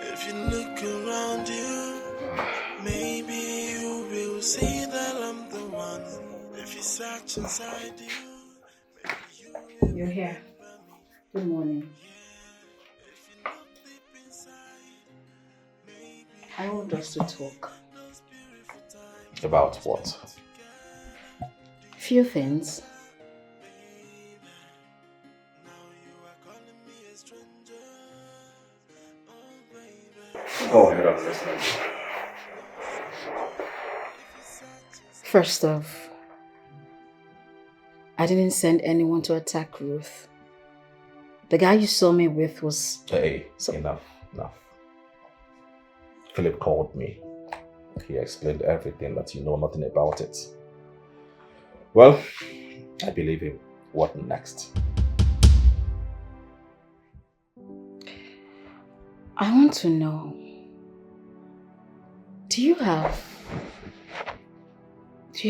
If you look around you, maybe you will see that I'm the one. If you search inside you, maybe you. You're here. Good morning. I want us to talk. About what? Few things. Go ahead, I'm listening. First off, I didn't send anyone to attack Ruth. The guy you saw me with was... Hey, enough. Philip called me. He explained everything, that you know nothing about it. Well, I believe him. What next? I want to know, do you have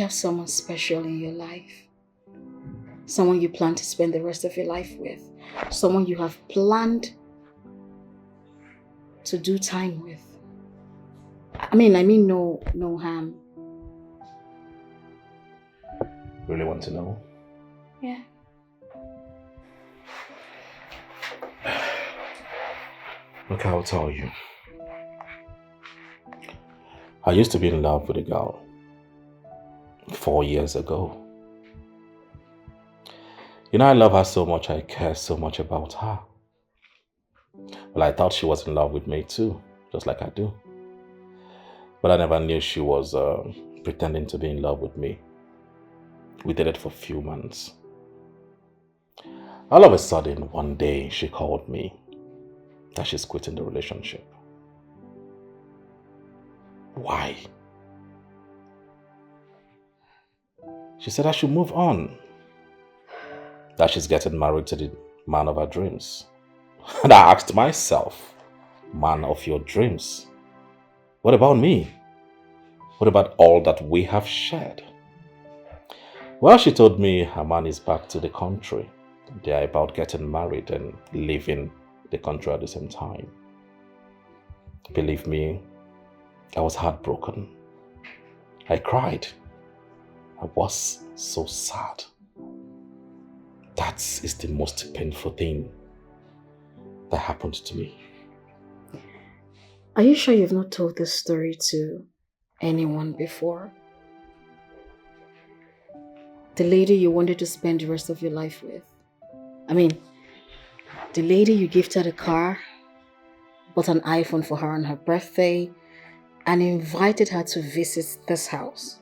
someone special in your life? Someone you plan to spend the rest of your life with? Someone you have planned to do time with? I mean no harm. Really want to know? Yeah. Look, I'll tell you. I used to be in love with a girl 4 years ago. You know, I love her so much, I care so much about her. Well, I thought she was in love with me too, just like I do. But I never knew she was pretending to be in love with me. We did it for a few months. All of a sudden, one day, she called me that she's quitting the relationship. Why? She said I should move on. That she's getting married to the man of her dreams. And I asked myself, man of your dreams, what about me? What about all that we have shared? Well, she told me her man is back to the country. They are about getting married and leaving the country at the same time. Believe me, I was heartbroken. I cried. I was so sad. That is the most painful thing that happened to me. Are you sure you've not told this story to anyone before? The lady you wanted to spend the rest of your life with. I mean, the lady you gifted a car, bought an iPhone for her on her birthday, and invited her to visit this house.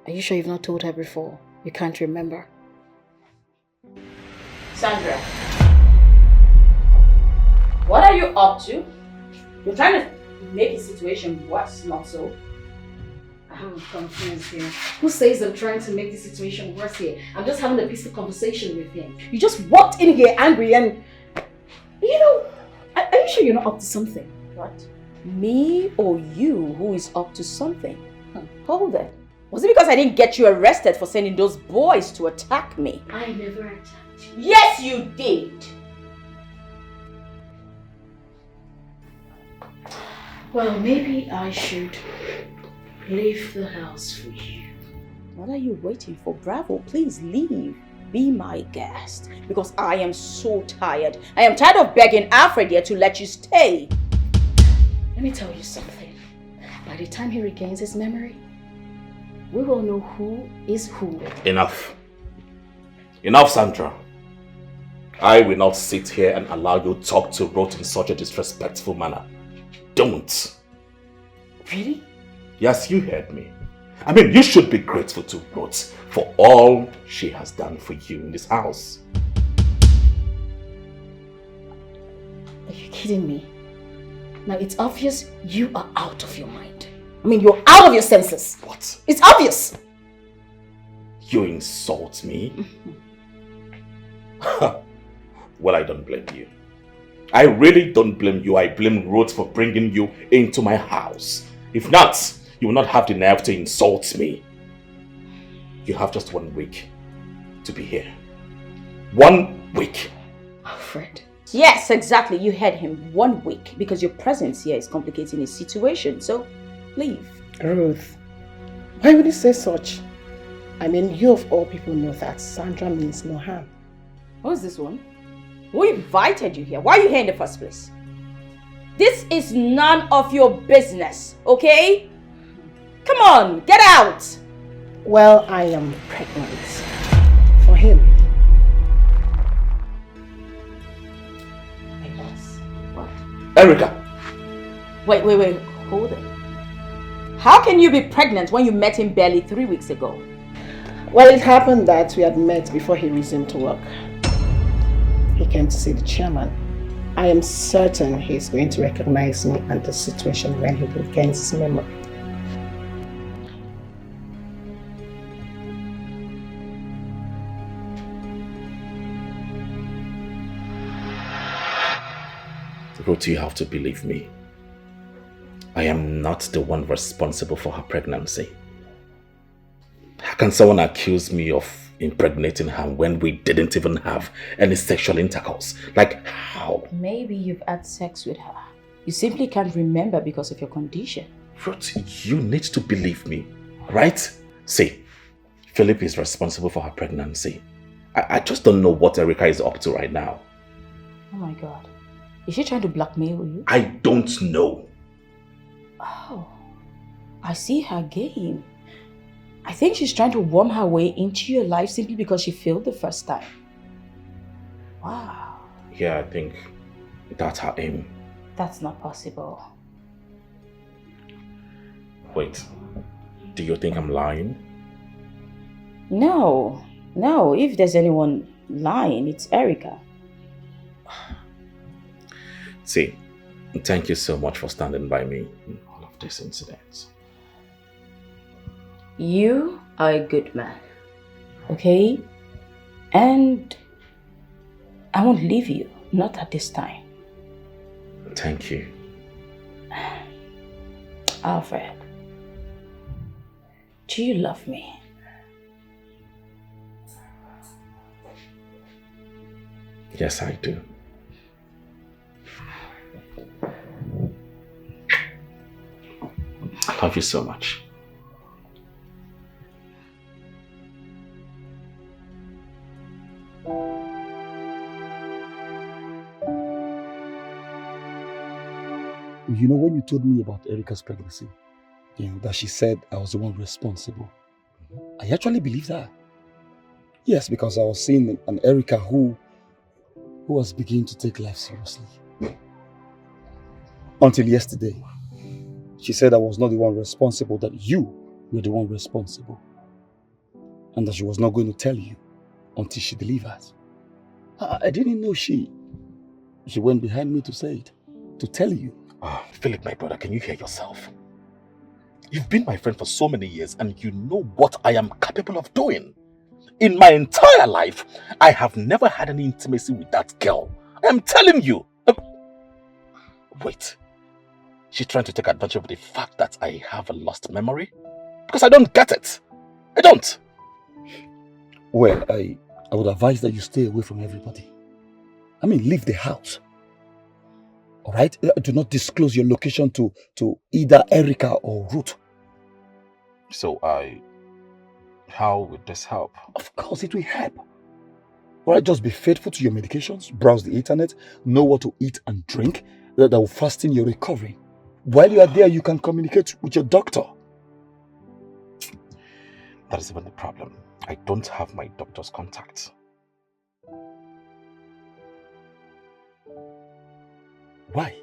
Are you sure you've not told her before? You can't remember? Sandra, what are you up to? You're trying to make the situation worse, not so. I'm confused here. Who says I'm trying to make the situation worse here? I'm just having a peaceful conversation with him. You just walked in here angry and... You know, are you sure you're not up to something? What? Me or you who is up to something? Hold it. Was it because I didn't get you arrested for sending those boys to attack me? I never attacked you. Yes, you did. Well, maybe I should leave the house for you. What are you waiting for? Bravo, please leave. Be my guest. Because I am so tired. I am tired of begging Alfred here to let you stay. Let me tell you something. By the time he regains his memory, we will know who is who. Enough. Enough, Sandra. I will not sit here and allow you to talk to Ruth in such a disrespectful manner. Don't. Really? Yes, you heard me. I mean, you should be grateful to Ruth for all she has done for you in this house. Are you kidding me? Now it's obvious you are out of your mind. I mean, you're out of your senses. What? It's obvious. You insult me? Well, I don't blame you. I really don't blame you. I blame Ruth for bringing you into my house. If not, you will not have the nerve to insult me. You have just 1 week to be here. 1 week. Alfred. Yes, exactly. You heard him. 1 week. Because your presence here is complicating his situation. So, leave. Ruth, why would you say such? I mean, you of all people know that Sandra means no harm. Who's this one? Who invited you here? Why are you here in the first place? This is none of your business, okay? Come on, get out! Well, I am pregnant. For him. What? Erica! Wait, hold it. How can you be pregnant when you met him barely 3 weeks ago? Well, it happened that we had met before he resumed to work. He came to see the chairman. I am certain he's going to recognize me and the situation when he regains his memory. Ruth, you have to believe me. I am not the one responsible for her pregnancy. How can someone accuse me of impregnating her when we didn't even have any sexual intercourse? Like, how? Maybe you've had sex with her. You simply can't remember because of your condition. Ruth, you need to believe me, right? See, Philip is responsible for her pregnancy. I just don't know what Erica is up to right now. Oh my God. Is she trying to blackmail you? I don't know. Oh, I see her game. I think she's trying to worm her way into your life simply because she failed the first time. Wow. Yeah, I think that's her aim. That's not possible. Wait, do you think I'm lying? No, if there's anyone lying, it's Erica. See, thank you so much for standing by me in all of these incidents. You are a good man, okay? And I won't leave you, not at this time. Thank you. Alfred, do you love me? Yes, I do. I love you so much. You know, when you told me about Erica's pregnancy, that she said I was the one responsible, I actually believed her. Yes, because I was seeing an Erica who was beginning to take life seriously. Until yesterday, she said I was not the one responsible, that you were the one responsible. And that she was not going to tell you until she delivered. I didn't know she went behind me to say it, to tell you. Philip, my brother, can you hear yourself? You've been my friend for so many years and you know what I am capable of doing. In my entire life, I have never had any intimacy with that girl. I am telling you. Wait. She's trying to take advantage of the fact that I have a lost memory? Because I don't get it. I don't. Well, I would advise that you stay away from everybody. I mean, leave the house. Alright? Do not disclose your location to either Erica or Ruth. So how would this help? Of course it will help. Alright, just be faithful to your medications, browse the internet, know what to eat and drink, that will fasten your recovery. While you are there, you can communicate with your doctor. That is even the problem. I don't have my doctor's contact. Why?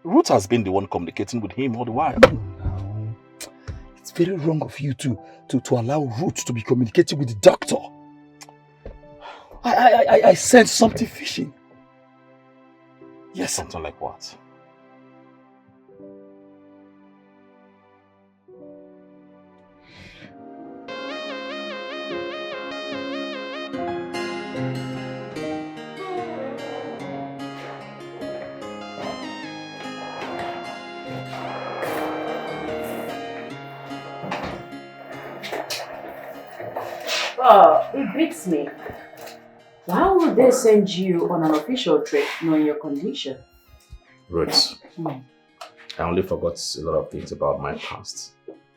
Ruth has been the one communicating with him all the while. No. It's very wrong of you to allow Ruth to be communicating with the doctor. I sense something fishy. Yes. Something like what? It beats me. Why would they send you on an official trip knowing your condition? Ruth, I only forgot a lot of things about my past,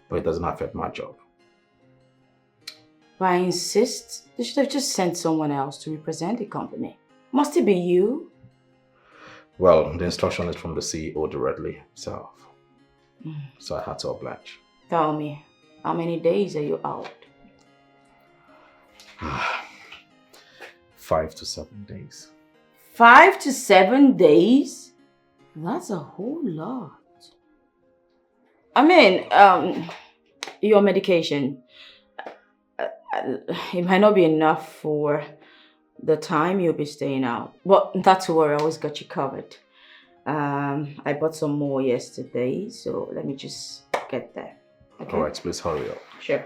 but it doesn't affect my job. But I insist, they should have just sent someone else to represent the company. Must it be you? Well, the instruction is from the CEO directly himself. So I had to oblige. Tell me, how many days are you out? 5 to 7 days. 5 to 7 days? That's a whole lot. I mean, your medication, it might not be enough for the time you'll be staying out. But not to worry, I always got you covered. I bought some more yesterday, so let me just get there. Okay? Alright, please hurry up. Sure.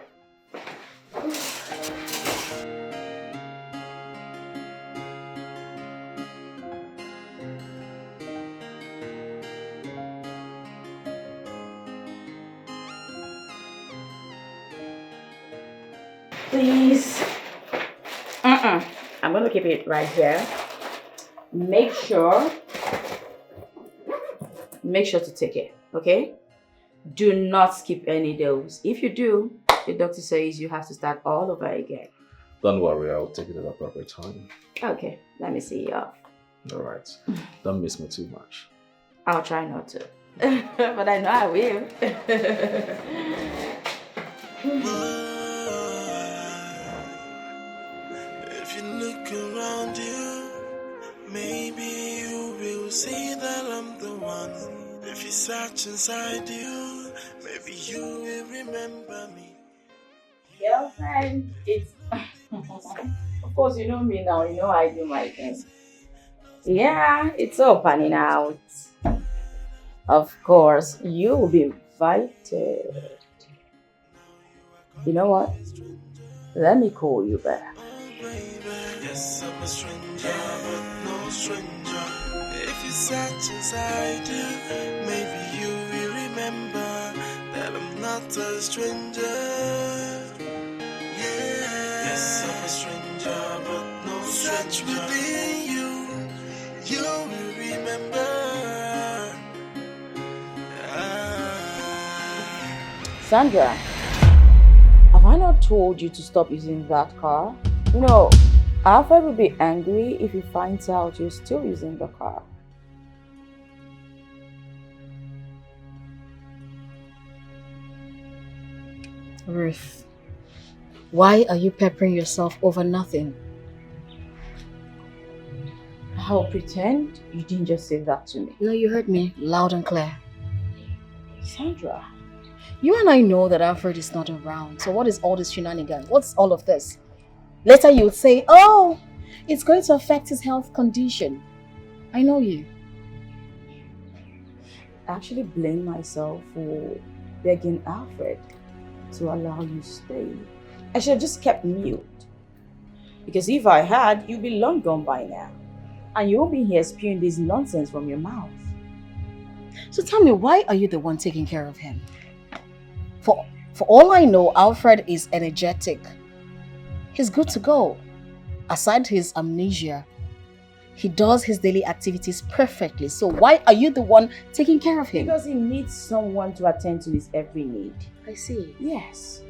Please. I'm going to keep it right here. Make sure to take it, okay? Do not skip any dose. If you do, the doctor says you have to start all over again. Don't worry, I'll take it at the appropriate time. Okay, let me see you off. Alright. Don't miss me too much. I'll try not to. But I know I will. If you look around you, maybe you will see that I'm the one. If you search inside you, maybe you will remember me. Girlfriend, it's... Of course, you know me now. You know I do my thing. Yeah, it's all panning out. Of course, you'll be invited. You know what? Let me call you back. Yes, I'm a stranger, but no stranger. If you search inside you, maybe you will remember that I'm not a stranger. Yeah. Yes, I'm a stranger, but no stranger. Search within you, you will remember. Sandra, have I not told you to stop using that car? You know, Alfred will be angry if he finds out you're still using the car. Ruth, why are you peppering yourself over nothing? I'll pretend you didn't just say that to me. No, you heard me loud and clear. Sandra. You and I know that Alfred is not around. So what is all this shenanigans? What's all of this? Later you would say, oh, it's going to affect his health condition. I know you. actually blame myself for begging Alfred to allow you to stay. I should have just kept mute. Because if I had, you'd be long gone by now. And you won't be here spewing this nonsense from your mouth. So tell me, why are you the one taking care of him? For all I know, Alfred is energetic. He's good to go. Aside his amnesia, he does his daily activities perfectly. So why are you the one taking care of him? Because he needs someone to attend to his every need. I see. Yes.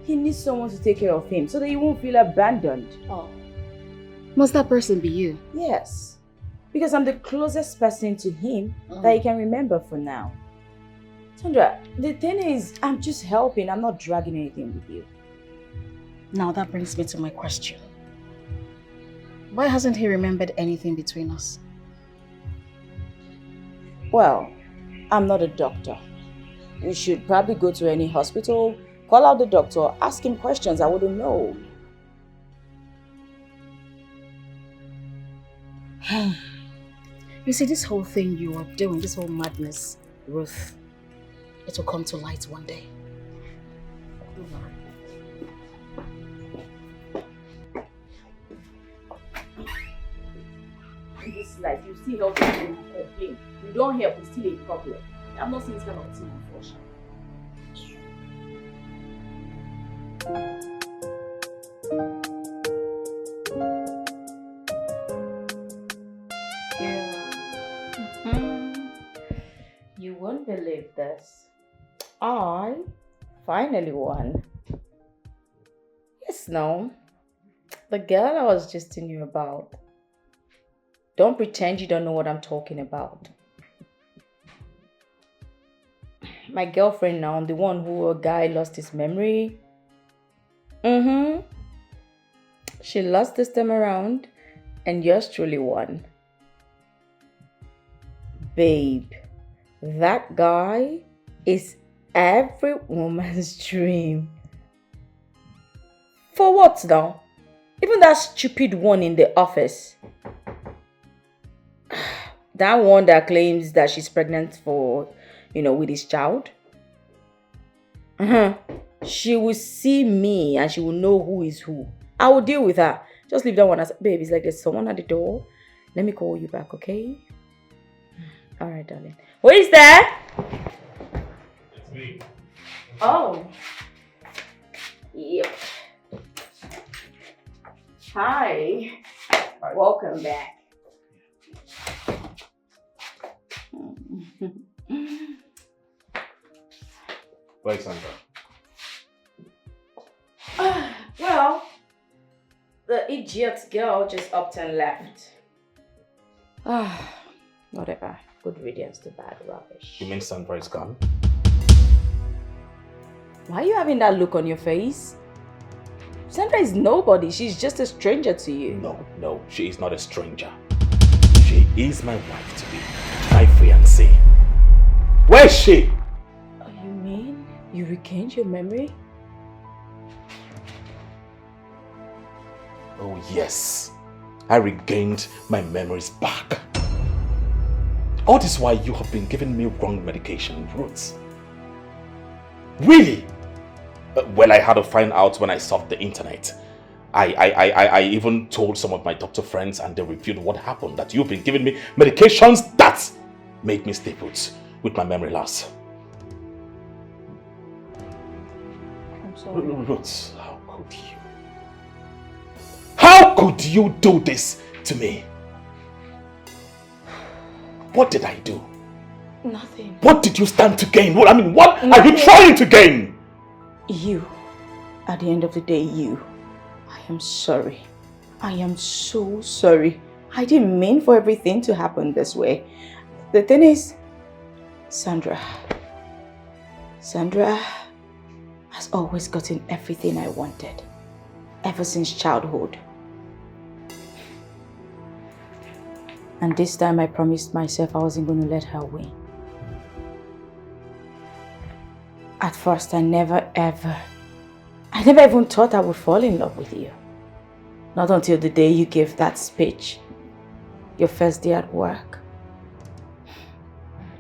He needs someone to take care of him so that he won't feel abandoned. Oh. Must that person be you? Yes. Because I'm the closest person to him that he can remember for now. Sandra, the thing is, I'm just helping. I'm not dragging anything with you. Now that brings me to my question. Why hasn't he remembered anything between us? Well, I'm not a doctor. You should probably go to any hospital, call out the doctor, ask him questions I wouldn't know. You see, this whole thing you are doing, this whole madness, Ruth, it will come to light one day. In this life, you still help people complain. You don't help, it's still a problem. I'm not saying it's kind of thing, unfortunately. You won't believe this. I finally won. Yes, no. The girl I was just telling you about. Don't pretend you don't know what I'm talking about. My girlfriend now, the one who a guy lost his memory. She lost this time around and yours truly won. Babe, that guy is every woman's dream. For what now? Even that stupid one in the office. That one that claims that she's pregnant for, with his child. She will see me and she will know who is who. I will deal with her. Just leave that one as, babe, it's like there's someone at the door. Let me call you back, okay? Alright, darling. Who is there? It's me. Oh. Yep. Hi. Welcome back. Where's Sandra? Well, the idiot girl just upped and left. Whatever. Good riddance to bad rubbish. You mean Sandra is gone? Why are you having that look on your face? Sandra is nobody. She's just a stranger to you. No, she is not a stranger. She is my wife to be, my fiancée. Where is she? You mean you regained your memory? Oh yes, I regained my memories back. All this while you have been giving me wrong medication routes. Really? Well, I had to find out when I surfed the internet. I even told some of my doctor friends and they reviewed what happened, that you've been giving me medications that made me stay put with my memory loss. I'm sorry. Ruth, how could you? How could you do this to me? What did I do? Nothing. What did you stand to gain? What are you trying to gain? You. At the end of the day, you. I am sorry. I am so sorry. I didn't mean for everything to happen this way. The thing is, Sandra has always gotten everything I wanted. Ever since childhood. And this time I promised myself I wasn't going to let her win. At first, I never even thought I would fall in love with you. Not until the day you gave that speech. Your first day at work.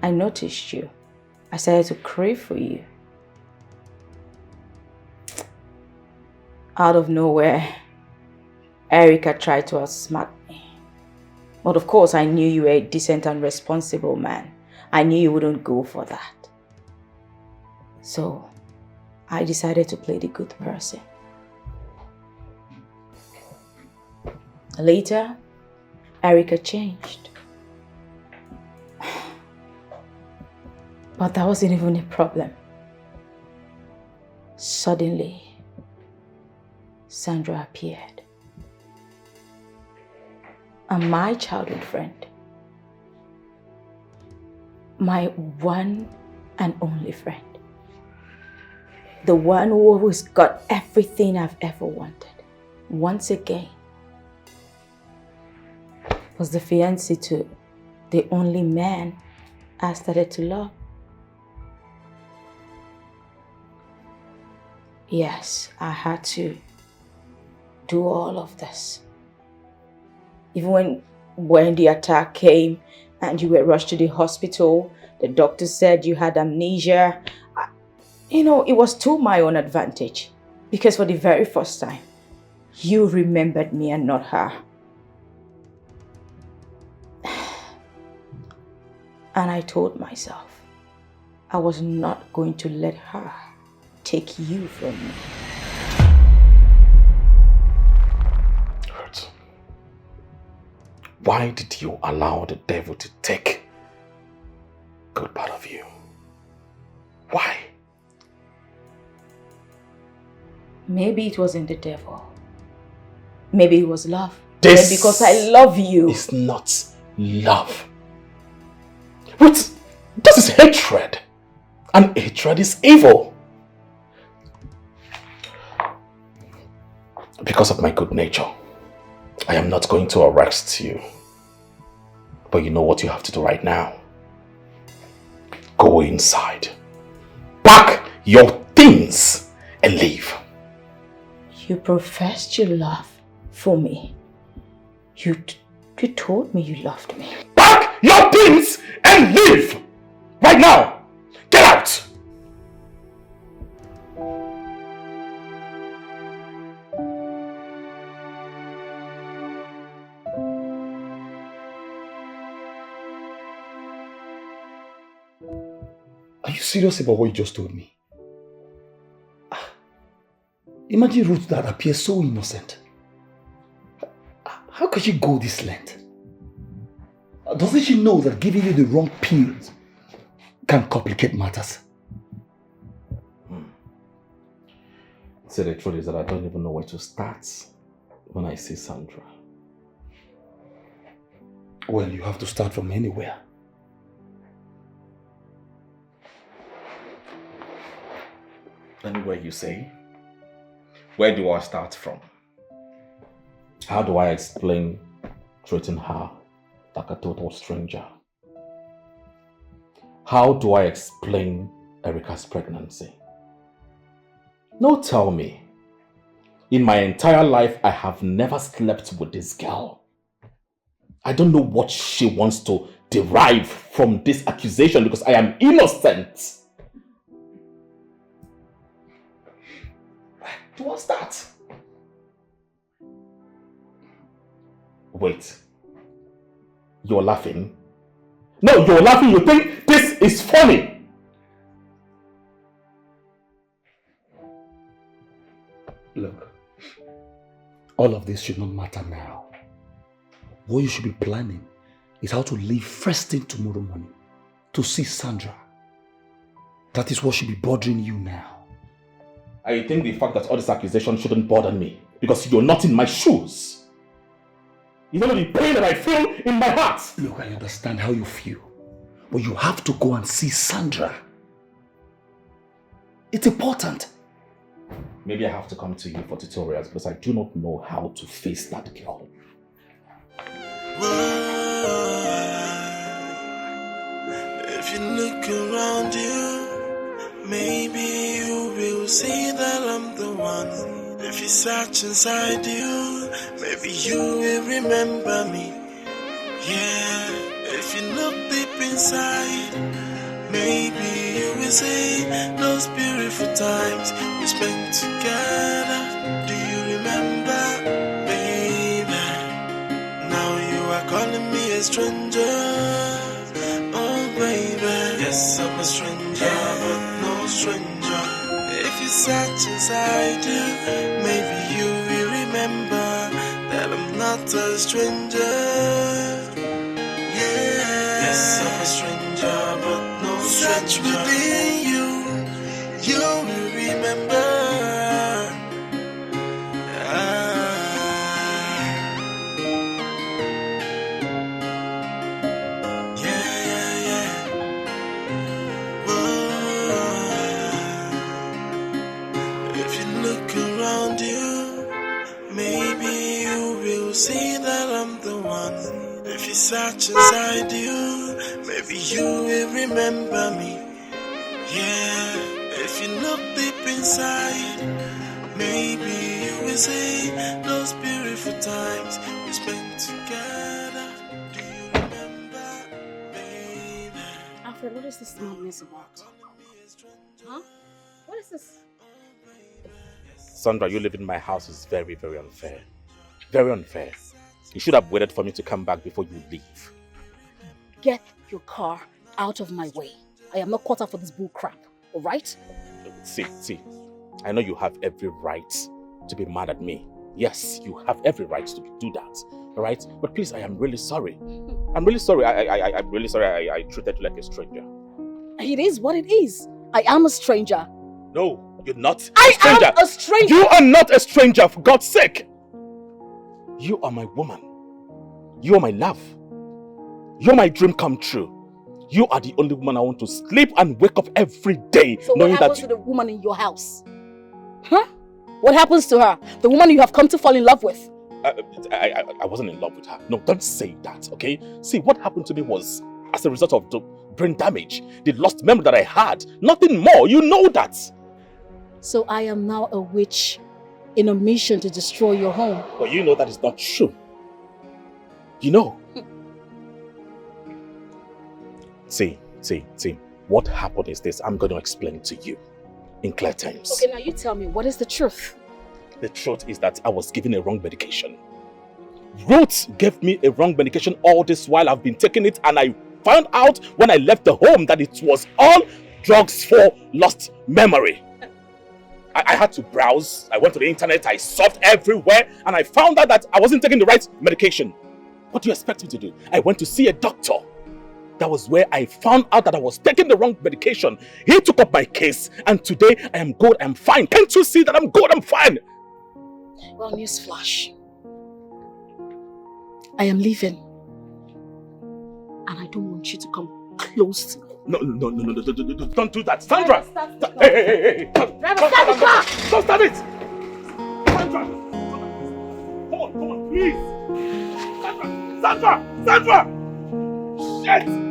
I noticed you. I started to crave for you. Out of nowhere, Erica tried to outsmart me. But of course, I knew you were a decent and responsible man. I knew you wouldn't go for that. So, I decided to play the good person. Later, Erica changed. But that wasn't even a problem. Suddenly, Sandra appeared. And my childhood friend, my one and only friend, the one who always got everything I've ever wanted, once again, was the fiancé to the only man I started to love. Yes, I had to do all of this. Even when the attack came and you were rushed to the hospital, the doctor said you had amnesia. It was to my own advantage. Because for the very first time, you remembered me and not her. And I told myself, I was not going to let her take you from me. Hurt. Why did you allow the devil to take a good part of you? Why? Maybe it wasn't the devil. Maybe it was love. This Maybe because I love you. It's not love. What? This is hatred. And hatred is evil. Because of my good nature, I am not going to arrest you. But you know what you have to do right now? Go inside. Pack your things and leave. You professed your love for me. You told me you loved me. Pack your things and leave! Right now! Get out! Are you serious about what you just told me? Imagine Ruth that appears so innocent. How could she go this length? Doesn't she know that giving you the wrong pills can complicate matters? See, the truth is that I don't even know where to start when I see Sandra. Well, you have to start from anywhere. Anywhere you say? Where do I start from? How do I explain treating her like a total stranger? How do I explain Erica's pregnancy? No, tell me. In my entire life, I have never slept with this girl. I don't know what she wants to derive from this accusation because I am innocent. Where do I start? Wait. You're laughing? No, you're laughing. You think this is funny. Look, all of this should not matter now. What you should be planning is how to leave first thing tomorrow morning to see Sandra. That is what should be bothering you now. I think the fact that all this accusation shouldn't bother me because you're not in my shoes. You don't know the pain that I feel in my heart. Look, I understand how you feel, but you have to go and see Sandra. It's important. Maybe I have to come to you for tutorials because I do not know how to face that girl. If you look around you, maybe you will see that I'm the one. If you search inside you, maybe you will remember me. Yeah, If you look deep inside, maybe you will see those beautiful times we spent together. Do you remember, baby? Now you are calling me a stranger. Oh, baby. Yes, I'm a stranger, but no stranger. If you search inside you, maybe you will remember that I'm not a stranger. Yes, I'm a stranger, but no stranger. Search within you, you will remember. If you look around you, maybe you will see that I'm the one. If you search inside you, maybe you will remember me. Yeah, if you look deep inside, maybe you will see those beautiful times we spent together. Do you remember, baby? Alfred, what is this madness about? Huh? What is this? Sandra, you living in my house is very, very unfair. Very unfair. You should have waited for me to come back before you leave. Get your car out of my way. I am not caught up for this bull crap, alright? See, I know you have every right to be mad at me. Yes, you have every right to do that, alright? But please, I am really sorry. I'm really sorry. I'm really sorry I treated you like a stranger. It is what it is. I am a stranger. No, you're not I a stranger. am a stranger. You are not a stranger, for God's sake. You are my woman. You are my love. You're my dream come true. You are the only woman I want to sleep and wake up every day. So what happens to the woman in your house? Huh? What happens to her? The woman you have come to fall in love with? I wasn't in love with her. No, don't say that, okay? See, what happened to me was as a result of the brain damage, the lost memory that I had. Nothing more. You know that. So I am now a witch in a mission to destroy your home. But you know that is not true. You know. See. What happened is this. I'm going to explain it to you in clear terms. Okay, now you tell me, what is the truth? The truth is that I was given a wrong medication. Ruth gave me a wrong medication all this while I've been taking it, and I found out when I left the home that it was all drugs for lost memory. I had to browse, I went to the internet, I surfed everywhere, and I found out that I wasn't taking the right medication. What do you expect me to do? I went to see a doctor. That was where I found out that I was taking the wrong medication. He took up my case, and today I am good, I'm fine. Can't you see that I'm good, I'm fine? Well, newsflash. I am leaving. And I don't want you to come close to me. No, don't do that. Sandra! Hey. Don't start it! Sandra! Come on, please! Sandra! Shit!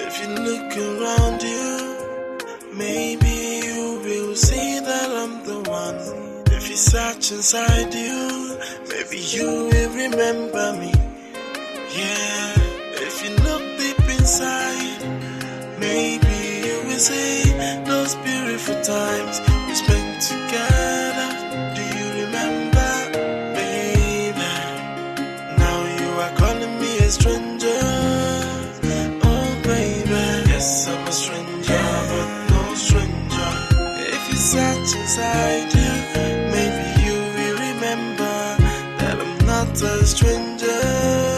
If you look around you, maybe you will see that I'm the one. If you search inside you, maybe you will remember me. Yeah, if you look deep inside, maybe you will see those beautiful times we spent together. Do you remember, baby? Now you are calling me a stranger. Oh, baby, yes, I'm a stranger, but no stranger. If you search inside you, maybe you will remember that I'm not a stranger.